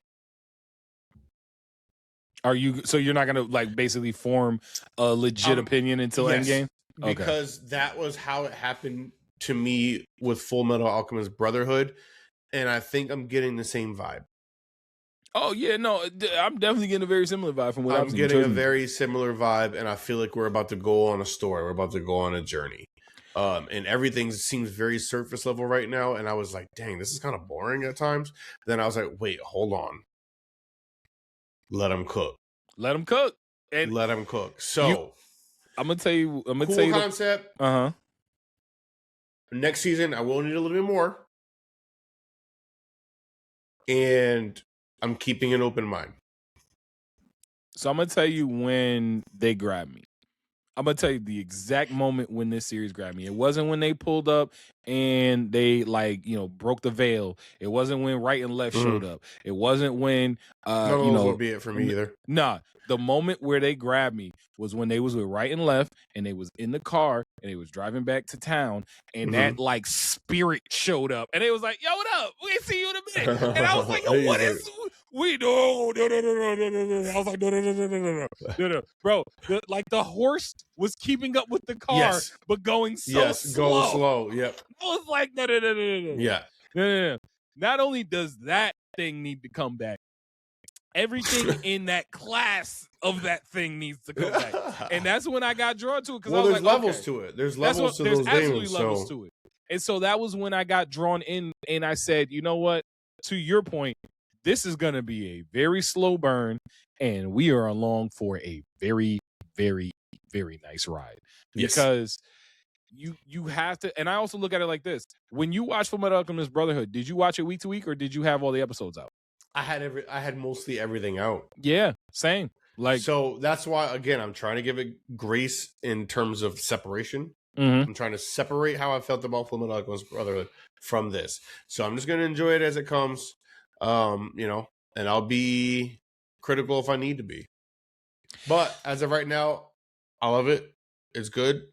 So you're not gonna like basically form a legit opinion until Endgame? Okay. Because that was how it happened to me with Fullmetal Alchemist Brotherhood, and I think I'm getting the same vibe. Oh yeah, no, I'm definitely getting a very similar vibe from what I'm getting a very similar vibe, and I feel like we're about to go on a story. We're about to go on a journey. And everything seems very surface level right now. And I was like, dang, this is kind of boring at times. Then I was like, wait, hold on. Let them cook. Let them cook. And let them cook. So I'm gonna tell you. I'm gonna cool tell you concept. Next season, I will need a little bit more. And I'm keeping an open mind. So I'm gonna tell you when they grabbed me. I'm gonna tell you the exact moment when this series grabbed me. It wasn't when they pulled up and they broke the veil. It wasn't when right and left showed up. It wasn't when none of those would be it for me either. Nah, the moment where they grabbed me was when they was with right and left, and they was in the car and they was driving back to town, and that like spirit showed up, and it was like, "Yo, what up? We see you in a minute." And I was like, "Yo, what is we no?" I was like, no, bro. The horse was keeping up with the car, but going so slow. Go slow. Yep. I was like, no. Yeah. No. Not only does that thing need to come back, everything in that class of that thing needs to come back, and that's when I got drawn to it. Because there's levels to it. There's levels to those There's absolutely Daemons, levels to it, and so that was when I got drawn in, and I said, you know what? To your point, this is going to be a very slow burn, and we are along for a very, very, very nice ride. Because you have to, and I also look at it like this: when you watch Fullmetal Alchemist Brotherhood, did you watch it week to week, or did you have all the episodes out? I had mostly everything out. Yeah, same. So that's why, again, I'm trying to give it grace in terms of separation. I'm trying to separate how I felt about Fullmetal Alchemist Brotherhood from this. So I'm just going to enjoy it as it comes, and I'll be critical if I need to be. But as of right now, I love it. It's good.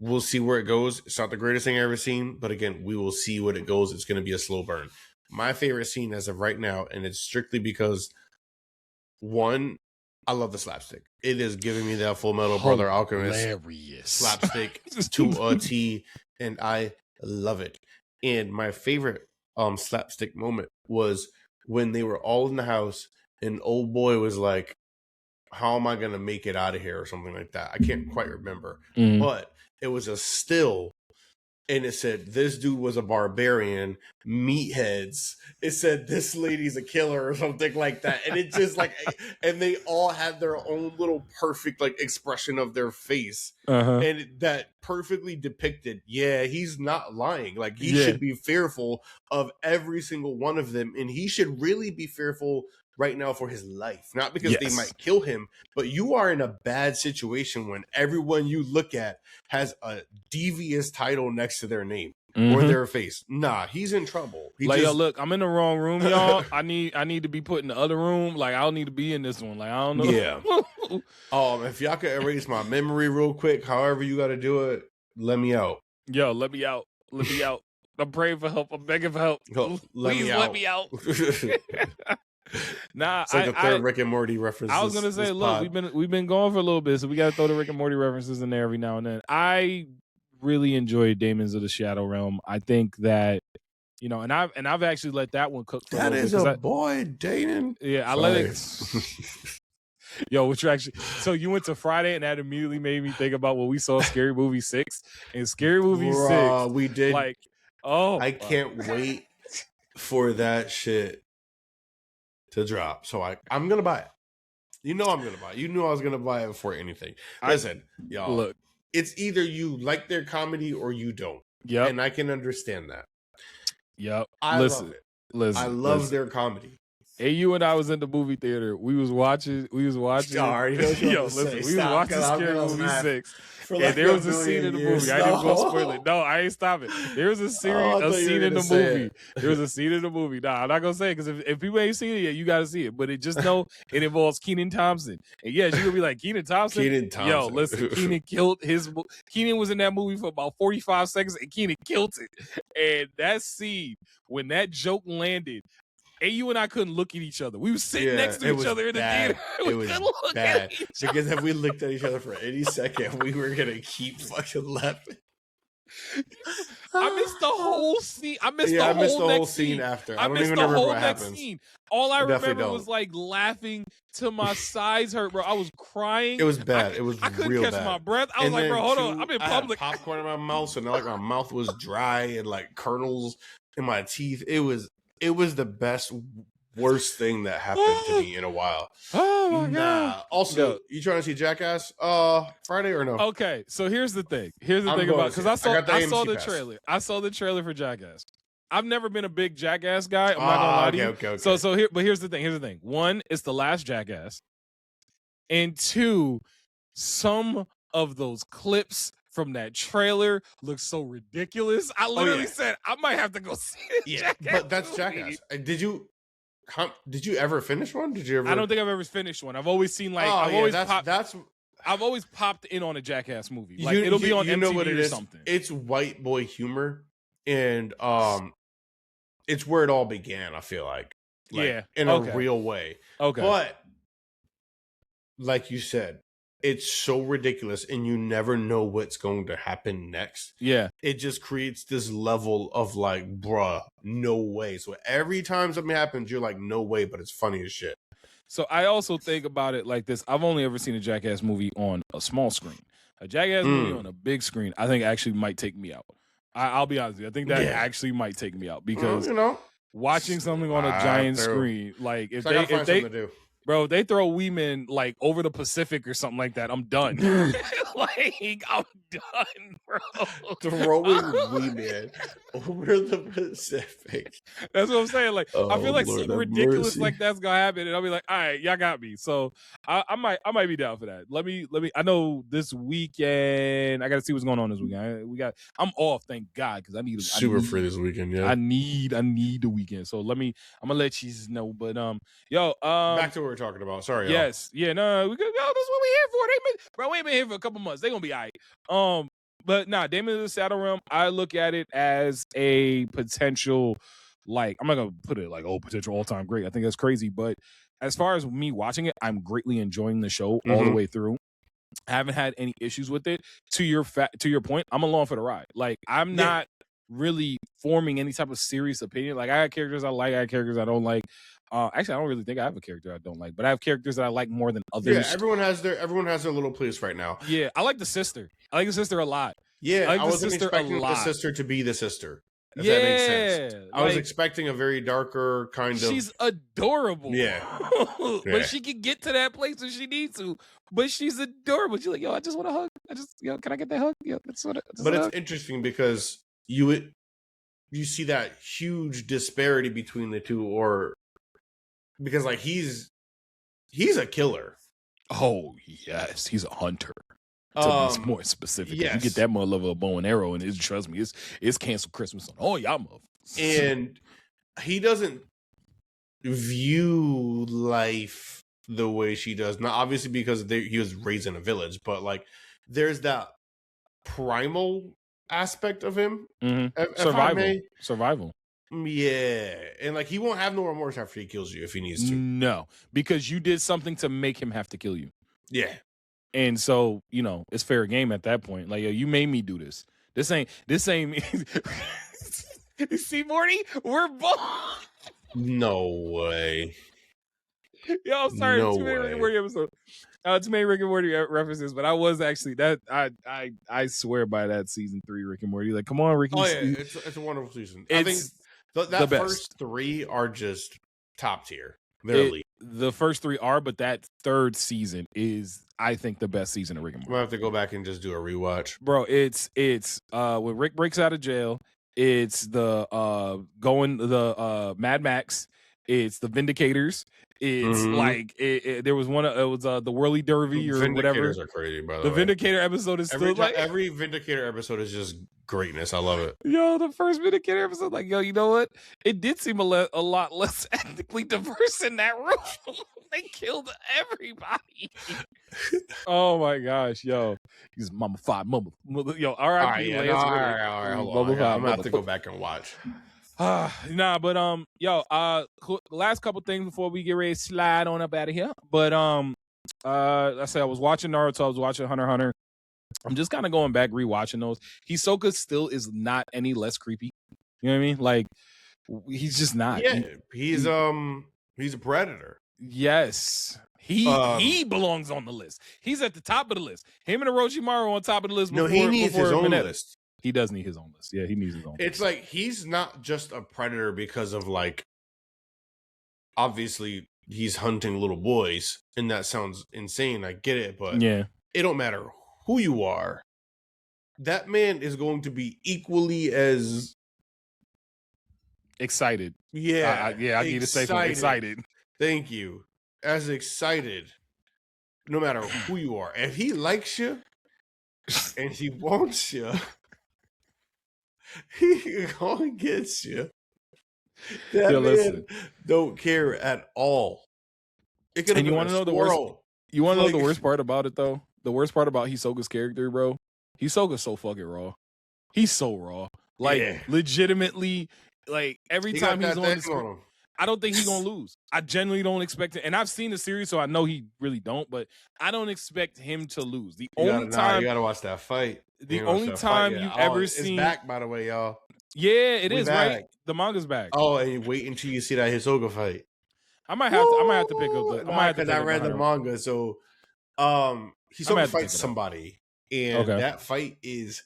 We'll see where it goes. It's not the greatest thing I've ever seen, but again, we will see what it goes. It's going to be a slow burn. My favorite scene as of right now, and it's strictly because, one, I love the slapstick. It is giving me that Fullmetal Brother Alchemist slapstick to a T, and I love it. And my favorite slapstick moment was when they were all in the house, and old boy was like, how am I going to make it out of here, or something like that. I can't quite remember. But it was a still, and it said, this dude was a barbarian, meatheads. It said, this lady's a killer, or something like that. And it just and they all had their own little perfect expression of their face. And that perfectly depicted, he's not lying. He should be fearful of every single one of them. And he should really be fearful right now for his life, not because they might kill him, but you are in a bad situation when everyone you look at has a devious title next to their name or their face. Nah, he's in trouble. Yo, look, I'm in the wrong room, y'all. I need to be put in the other room. I don't need to be in this one. I don't know. Yeah. If y'all could erase my memory real quick, however you got to do it, let me out. Yo, let me out. Let me out. I'm praying for help. I'm begging for help. Please let me out. Nah, it's like the third Rick and Morty reference. I was gonna say, look, we've been going for a little bit, so we got to throw the Rick and Morty references in there every now and then. I really enjoyed Daemons of the Shadow Realm. I think that and I've actually let that one cook for that a is a boy, Daemon. Yeah, I let it. Yo, which actually, so you went to Friday, and that immediately made me think about what we saw Scary Movie 6. And Scary Movie 6, we did I can't wait for that shit to drop. So I'm gonna buy it. I'm gonna buy it. You knew I was gonna buy it before anything. Listen, y'all. Look, it's either you like their comedy or you don't. Yeah, and I can understand that. Yep. I love it. I love their comedy. Hey, you and I was in the movie theater. We was watching. Yo, listen, we was watching Scary Movie 6. And there was a scene in the movie. I didn't go spoil it. No, I ain't stop it. There was a scene in the movie. There was a scene in the movie. Nah, I'm not gonna say it because if people ain't seen it yet, you gotta see it. But just know it involves Kenan Thompson. And yes, you're gonna be like, Kenan Thompson? Yo, listen, Kenan was in that movie for about 45 seconds, and Kenan killed it. And that scene, when that joke landed, you and I couldn't look at each other. We were sitting next to each other in the theater. It was bad. Because if we looked at each other for any second, we were going to keep fucking laughing. I missed the whole scene. I missed I missed the whole scene after. I don't missed even the remember whole what next happens. scene. All I remember was don't. like laughing till my sides hurt, bro. I was crying. It was bad. It was I couldn't real catch bad. my breath. I was like, bro, hold on. I'm in public. I had popcorn in my mouth, so now like my mouth was dry and like kernels in my teeth. It was the best, worst thing that happened to me in a while. Oh my god. Also, you trying to see Jackass Friday or no? Okay, so here's the thing. Because I saw the pass. trailer. I saw the trailer for Jackass. I've never been a big Jackass guy. I'm not gonna lie to you. Okay. So here's the thing. One, it's the last Jackass, and two, some of those clips from that trailer look so ridiculous. I literally said I might have to go see it. Yeah, but that's Jackass. Did you ever finish one? Did you ever? I don't think I've ever finished one. I've always seen like I've always popped in on a Jackass movie. Like it'll be on MTV or something. It's white boy humor, and it's where it all began. I feel like in a real way. Okay, but like you said, it's so ridiculous, and you never know what's going to happen next. Yeah, it just creates this level of like, bruh, no way. So every time something happens, you're like, no way, but it's funny as shit. So I also think about it like this. I've only ever seen a Jackass movie on a small screen. A Jackass movie on a big screen, I think actually might take me out. I'll be honest with you. I think that actually might take me out because watching something on a giant screen, like if they throw Wee Men like over the Pacific or something like that, I'm done. Like I'm done, bro. Throwing Wee Men over the Pacific. That's what I'm saying. Like I feel like something ridiculous like that's gonna happen, and I'll be like, all right, y'all got me. So I might be down for that. Let me. I know this weekend I got to see what's going on this weekend. I'm off, thank God, because I need free this weekend. Yeah, I need the weekend. So I'm gonna let you know. But back to what we're talking about. Sorry. Yes. Y'all. Yeah. No. That's what we here for. We ain't been here for a couple months. They gonna be all right. But Daemons of the Shadow Realm, I look at it as a potential, like, I'm not gonna put it like, potential all-time great. I think that's crazy. But as far as me watching it, I'm greatly enjoying the show all the way through. I haven't had any issues with it. To your point, I'm along for the ride. Like, I'm not really forming any type of serious opinion. Like, I have characters I like, I have characters I don't like. Actually, I don't really think I have a character I don't like, but I have characters that I like more than others. Yeah, everyone has their little place right now. Yeah, I like the sister. I like the sister a lot. Yeah, I wasn't expecting the sister to be the sister. If that makes sense. I was expecting a very darker kind of. She's adorable. Yeah. But she can get to that place when she needs to. But she's adorable. She's like, yo, I just want a hug. Can I get that hug? Yo, it's interesting because you see that huge disparity between the two, or because like he's a killer. Oh yes, he's a hunter. To be more specific, you get that motherfucker a bow and arrow, and trust me, it's canceled Christmas on all y'all motherfuckers. And he doesn't view life the way she does. Not obviously because he was raised in a village, but like there's that primal aspect of him. Survival. Yeah, and like he won't have no remorse after he kills you if he needs to. No, because you did something to make him have to kill you. Yeah. And so, it's fair game at that point. Like, yo, you made me do this. This ain't see, Morty? We're both. No way. Yo, I'm sorry. Too many Rick and Morty episodes. Too many Rick and Morty references, but I was actually I swear by that season 3 Rick and Morty. Like, come on, Ricky. Oh yeah, it's a wonderful season. I think that first 3 are just top tier. They're elite. The first 3 are, but that third season is, I think, the best season of Rick and Morty. We'll have to go back and just do a rewatch. Bro, it's when Rick breaks out of jail, it's the Mad Max, it's the Vindicators, it's like there was one, it was the Whirly Derby or Vindicators whatever. Are crazy, by the way. The Vindicator episode is still like every Vindicator episode is just greatness. I love it. Yo, the first Vindicator episode, like, yo, you know what? It did seem a lot less ethnically diverse in that room. They killed everybody. Oh my gosh, yo, he's Mama 5, Mama. Yo, all right, all right. Hold on. I'm gonna have to go back and watch. Last couple things before we get ready to slide on up out of here. But I said I was watching Naruto, I was watching Hunter x Hunter. I'm just kind of going back, rewatching those. Hisoka still is not any less creepy. You know what I mean? Like, he's just not. Yeah, he's a predator. Yes. He belongs on the list. He's at the top of the list. Him and Orochimaru on top of the list. No, he needs his own list. He does need his own list. Yeah, he needs his own. It's like he's not just a predator because of like, obviously he's hunting little boys, and that sounds insane. I get it, but yeah, it don't matter who you are. That man is going to be equally as excited. Yeah, I need to say something. Excited. Thank you. As excited, no matter who you are. If he likes you and he wants you, he gonna get you. That man don't care at all. And you want to know the worst? You want to know the worst part about it though? The worst part about Hisoka's character, bro. Hisoka's so fucking raw. He's so raw. Like legitimately, like every time he's on the screen, I don't think he's gonna lose. I genuinely don't expect it. And I've seen the series, so I know he really don't, but I don't expect him to lose. The only time you gotta watch that fight. The only time you've ever seen it's back, by the way, y'all. Yeah, it is back. Right. The manga's back. Oh, and wait until you see that Hisoka fight. I might have to pick up because I read the manga, so Hisoka fights somebody, and that fight is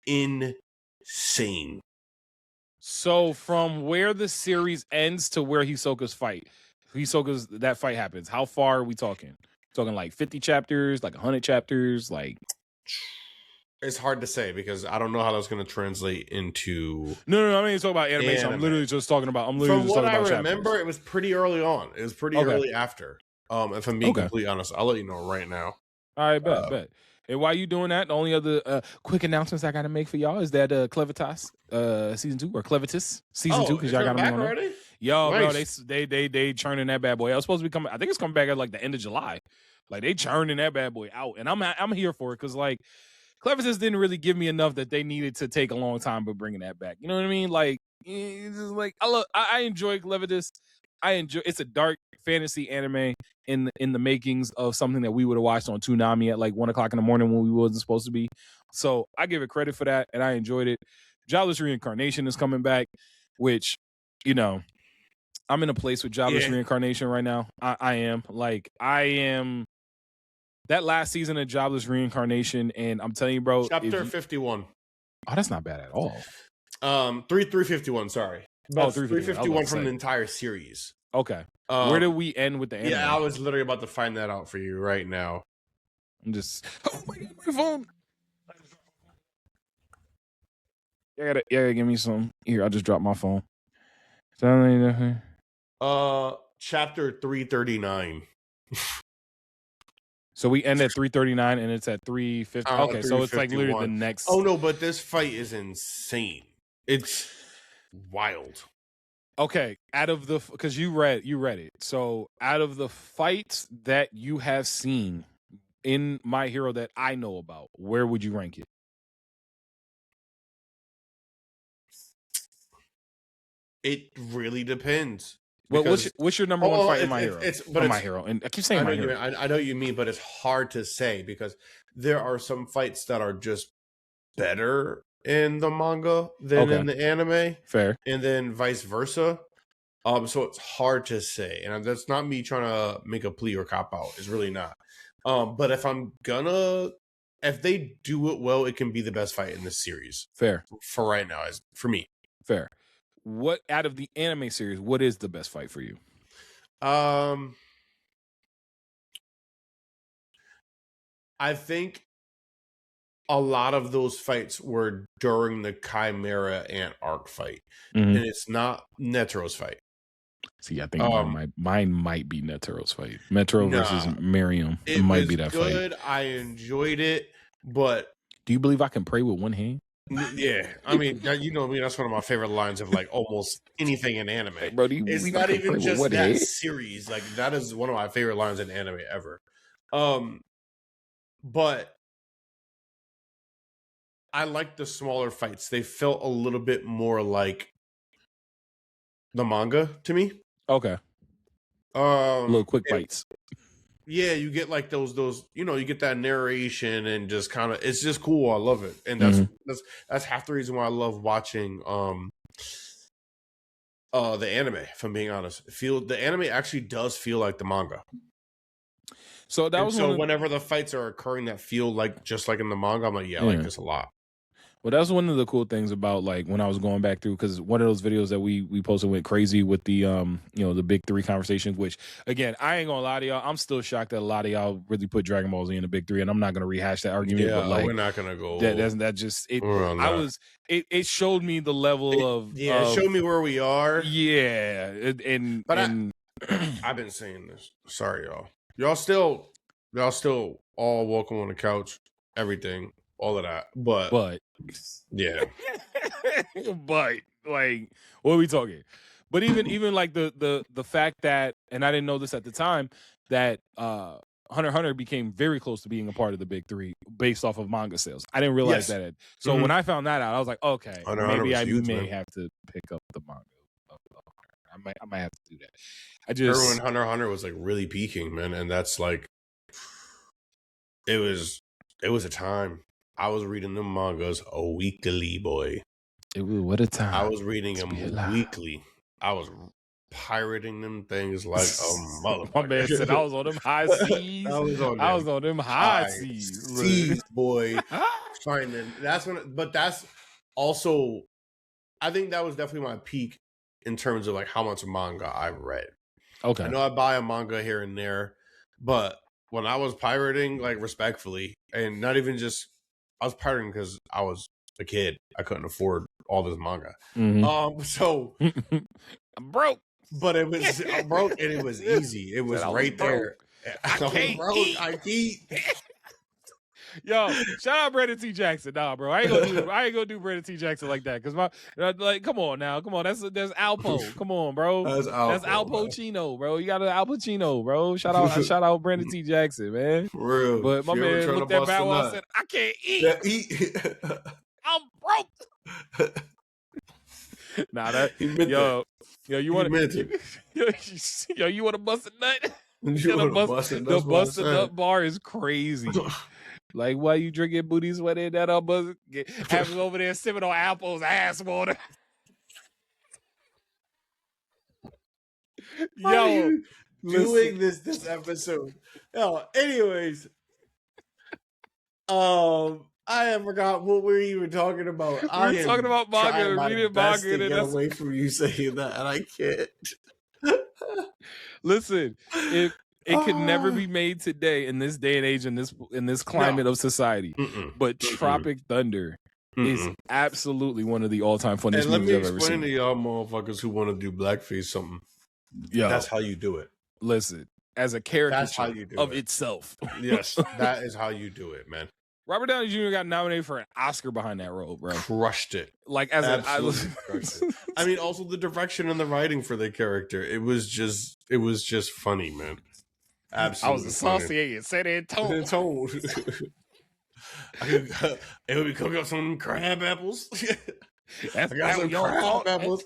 insane. So from where the series ends to where Hisoka's that fight happens, how far are we talking? Talking like 50 chapters, like 100 chapters, like. It's hard to say because I don't know how that's going to translate into. No. I mean, talking about animation. I'm literally just talking about. From what I remember, it was pretty early on. It was pretty early after. If I'm being completely honest, I'll let you know right now. All right, bet. And while you doing that, the only other quick announcements I got to make for y'all is that Clevitas season 2 or Clevitas season 2 because y'all got them on already. Yo, nice. Bro, they churning that bad boy. I was supposed to be coming. I think it's coming back at like the end of July. Like they churning that bad boy out, and I'm here for it because like Clevitas didn't really give me enough that they needed to take a long time, but bringing that back. You know what I mean? Like it's just like I enjoy Clevitas. It's a dark fantasy anime in the makings of something that we would have watched on Toonami at like 1 o'clock in the morning when we wasn't supposed to be. So I give it credit for that, and I enjoyed it. Jobless Reincarnation is coming back, which, you know, I'm in a place with Jobless Reincarnation right now. I am that last season of Jobless Reincarnation, and I'm telling you, bro. Chapter 51. Oh, that's not bad at all. 351, sorry. But 351 from the entire series. Okay. Where did we end with the anime? Yeah, I was literally about to find that out for you right now. I'm just... Oh my God, my phone! Yeah, give me some. Here, I just dropped my phone. Chapter 339. So we end at 339 and it's at 350. Okay, so it's like literally the next. Oh no, but this fight is insane. It's wild. Okay, because you read it. So out of the fights that you have seen in My Hero that I know about, where would you rank it? It really depends. Well, what's your number one fight in My Hero? My Hero, and I keep saying My Hero. I know what you mean, but it's hard to say because there are some fights that are just better in the manga than in the anime. Fair, and then vice versa. So it's hard to say, and that's not me trying to make a plea or cop out. It's really not. But if they do it well, it can be the best fight in this series. Fair for right now, for me. Fair. What out of the anime series? What is the best fight for you? I think a lot of those fights were during the Chimera Ant arc fight, and it's not Netero's fight. See, I think mine might be Netero's fight. Metro versus Miriam. It might be that good. fight. I enjoyed it, but do you believe I can pray with one hand? Yeah, I mean, you know me. That's one of my favorite lines of like almost anything in anime. Bro, it's not even just that series. Like that is one of my favorite lines in anime ever. But I like the smaller fights. They felt a little bit more like the manga to me. Okay. Little quick bites. you get like those you get that narration and just kind of it's just cool. I love it, and that's half the reason why I love watching the anime. If I'm being honest, the anime actually does feel like the manga. So that was whenever the fights are occurring that feel like just like in the manga, I'm like, I like this a lot. Well, that's one of the cool things about like when I was going back through, because one of those videos that we posted went crazy with the the big 3 conversations, which again, I ain't gonna lie to y'all, I'm still shocked that a lot of y'all really put Dragon Ball Z in the big 3, and I'm not gonna rehash that argument. Yeah, but like we're not gonna go. It showed me the level it showed me where we are. Yeah, I've been saying this. Sorry, y'all. Y'all still all welcome on the couch. Everything. All of that, but yeah, but like, what are we talking? But even like the fact that, and I didn't know this at the time, that Hunter x Hunter became very close to being a part of the big 3 based off of manga sales. I didn't realize that. So when I found that out, I was like, okay, maybe I may have to pick up the manga. I might have to do that. Everyone Hunter x Hunter was like really peaking, man, and that's like it was a time. I was reading them mangas weekly, boy. What a time. I was reading them weekly. I was pirating them things like a motherfucker. My man said I was on them high seas. I was on them high seas, boy. Finding but that's also, I think that was definitely my peak in terms of like how much manga I've read. Okay. I know I buy a manga here and there, but when I was pirating, like respectfully, and not even just, I was pirating because I was a kid. I couldn't afford all this manga. So I'm broke. But it was broke and it was easy. It was right there. I can't. Yo, shout out Brandon T. Jackson. Nah, bro. I ain't gonna do Brandon T. Jackson like that. Cause come on now. Come on. That's Alpo. Come on, bro. That's Al Pacino, bro. You got an Al Pacino, bro. Shout out Brandon T. Jackson, man. For real. But my man looked at Bow Wow and said, I can't eat. I'm broke. Nah, you want to bust a nut? The busted nut bar is crazy. Like, why you drinking booty sweating that up? Having over there sipping on Apple's ass water. Yo, doing this episode. Anyways, I have forgot what we were even talking about. We were talking about manga, reading manga, and get away from you saying that, and I can't. Listen, it could never be made today in this day and age, in this climate of society. But Tropic Thunder is absolutely one of the all-time funniest movies I've ever seen. Let me explain to y'all motherfuckers who want to do blackface something. Yeah, that's how you do it. Listen, as a caricature of itself. Yes, that is how you do it, man. Robert Downey Jr. got nominated for an Oscar behind that role, bro. Crushed it. Like crushed it. I mean, also the direction and the writing for the character. It was just funny, man. Absolutely. I was associated, said it told. It would be cooking up some crab apples. That's some crab apples.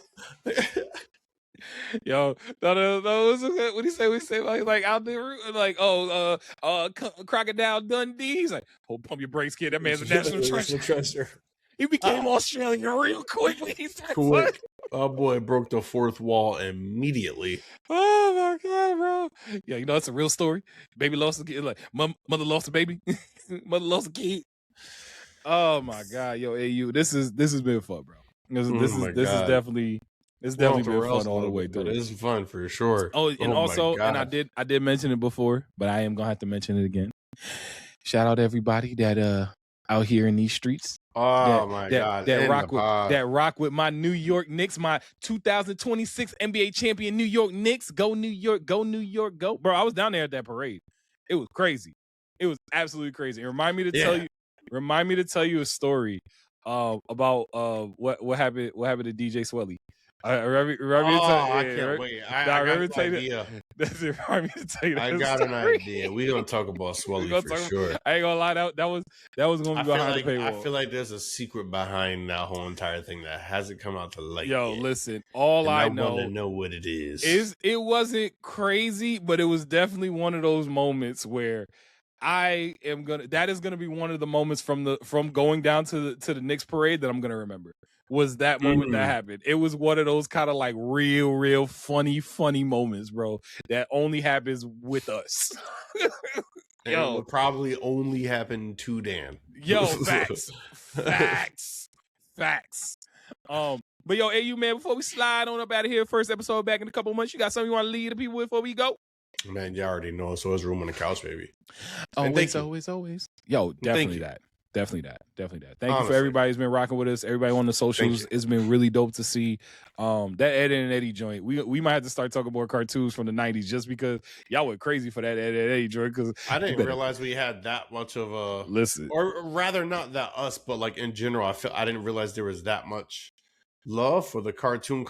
Yo, no. What do you say? We say like out there, like Crocodile Dundee. He's like, oh, pump your brakes, kid. That man's a national treasure. He became Australian real quickly. Quick. Oh boy, broke the fourth wall immediately. Oh my god, bro. Yeah, you know it's a real story. Baby lost a kid. Like mother lost a baby. Mother lost a kid. Oh my god, yo, AU. This has been fun, bro. This is definitely. It's definitely been fun all the way through. It is fun for sure. Oh, and also, and I did mention it before, but I am gonna have to mention it again. Shout out to everybody that out here in these streets. Oh my god! That rock with my New York Knicks, my 2026 NBA champion New York Knicks. Go New York, go New York, go, bro! I was down there at that parade. It was crazy. It was absolutely crazy. And remind me to tell you a story about what happened to DJ Swelly. I can't wait. I got an idea. That's it. Remind me to tell you that I got an idea. We're gonna talk about Swelly for sure. I ain't gonna lie, that was gonna be behind the paywall. I feel like there's a secret behind that whole entire thing that hasn't come out to light. Yo, yet. Listen, all I want to know what it is. It wasn't crazy, but it was definitely one of those moments where that is gonna be one of the moments from going down to the Knicks parade that I'm gonna remember. Was that moment that happened. It was one of those kind of like real funny moments, bro, that only happens with us. And it will probably only happen to Dan. Yo, facts. But yo, AU man, before we slide on up out of here, first episode back in a couple months, you got something you want to leave the people with before we go? Man, you already know. So it's room on the couch, baby. Always. Yo, definitely that. Thank you for everybody who's been rocking with us. Everybody on the socials. It's been really dope to see that Ed and Eddie joint. We might have to start talking more cartoons from the 90s just because y'all went crazy for that Ed and Eddie joint. Because I didn't realize we had that much of a or rather not that us, but like in general, I didn't realize there was that much love for the cartoon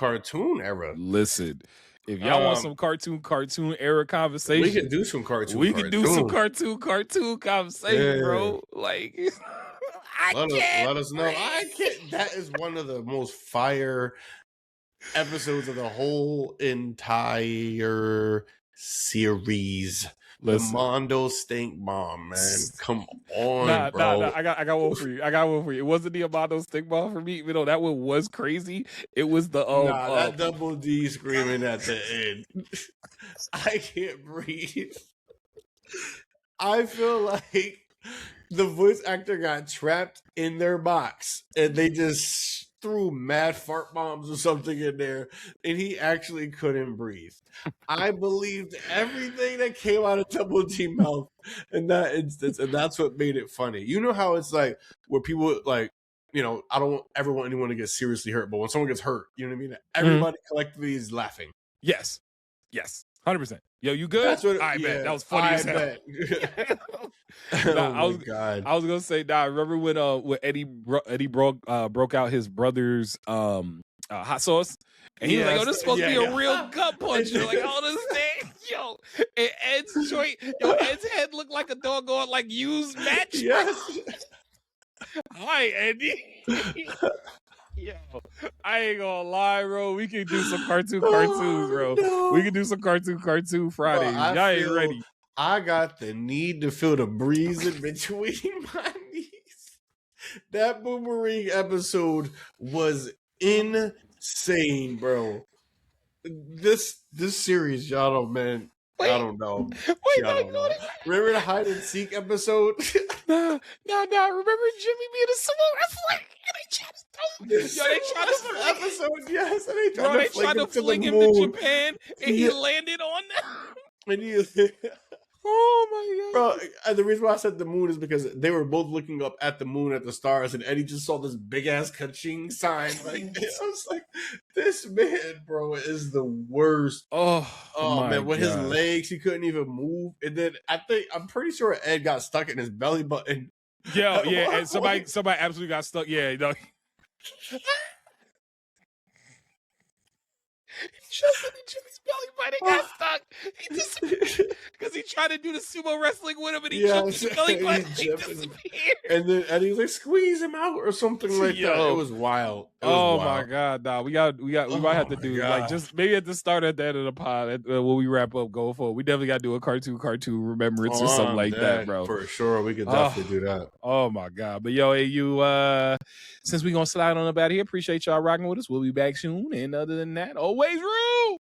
era. Listen. If y'all want some cartoon era conversation, we can do some cartoon. We can do some cartoon conversation, bro. Like, let us know. I can't. That is one of the most fire episodes of the whole entire series. Listen. The Mondo Stink Bomb, man. Come on, bro. Nah. I got one for you. It wasn't the Mondo Stink Bomb for me, even though that one was crazy. It was the that Double D screaming at the end. I can't breathe. I feel like the voice actor got trapped in their box and they just threw mad fart bombs or something in there and he actually couldn't breathe. I believed everything that came out of Double D mouth in that instance, and that's what made it funny. You know how it's like where people like, you know, I don't ever want anyone to get seriously hurt, but when someone gets hurt, you know what I mean? Everybody collectively is laughing. Yes. 100%. Yo, you good? That's what, I bet. That was funny as hell. I was gonna say, remember when Eddie broke out his brother's hot sauce? And he was like, "Oh, this is supposed to be a real gut puncher." Like, all this thing, yo. And Ed's head looked like a doggone like used match. Yes. Hi, Eddie. Yo, I ain't gonna lie, bro. We can do some cartoons, bro. No. We can do some cartoon Fridays. Y'all ain't ready. I got the need to feel the breeze in between my knees. That Boomerang episode was insane, bro. This series, y'all don't, man. I don't know. Remember the hide and seek episode? Nah. Remember Jimmy being a sumo wrestler? And they tried to episode, yes. And they tried to fling him to Japan, and he landed on them. And oh my god, bro! And the reason why I said the moon is because they were both looking up at the moon at the stars, and Eddie just saw this big ass ka-ching sign. Like I was like, "This man, bro, is the worst." Oh man, with his legs, he couldn't even move. And then I'm pretty sure Ed got stuck in his belly button. Yeah, and somebody absolutely got stuck. Yeah, just in Jimmy's belly button got stuck. He disappeared because he tried to do the sumo wrestling with him, and he jumped his belly button. He disappeared. And then he was like, "Squeeze him out" or something like that. It was wild. My god, nah. We might have to do like just maybe at the start at the end of the pod when we wrap up going forward. We definitely got to do a cartoon remembrance or something like that, bro. For sure, we could definitely do that. Oh my god, but yo, since we gonna slide on up out of here, appreciate y'all rocking with us. We'll be back soon, and other than that, always rule.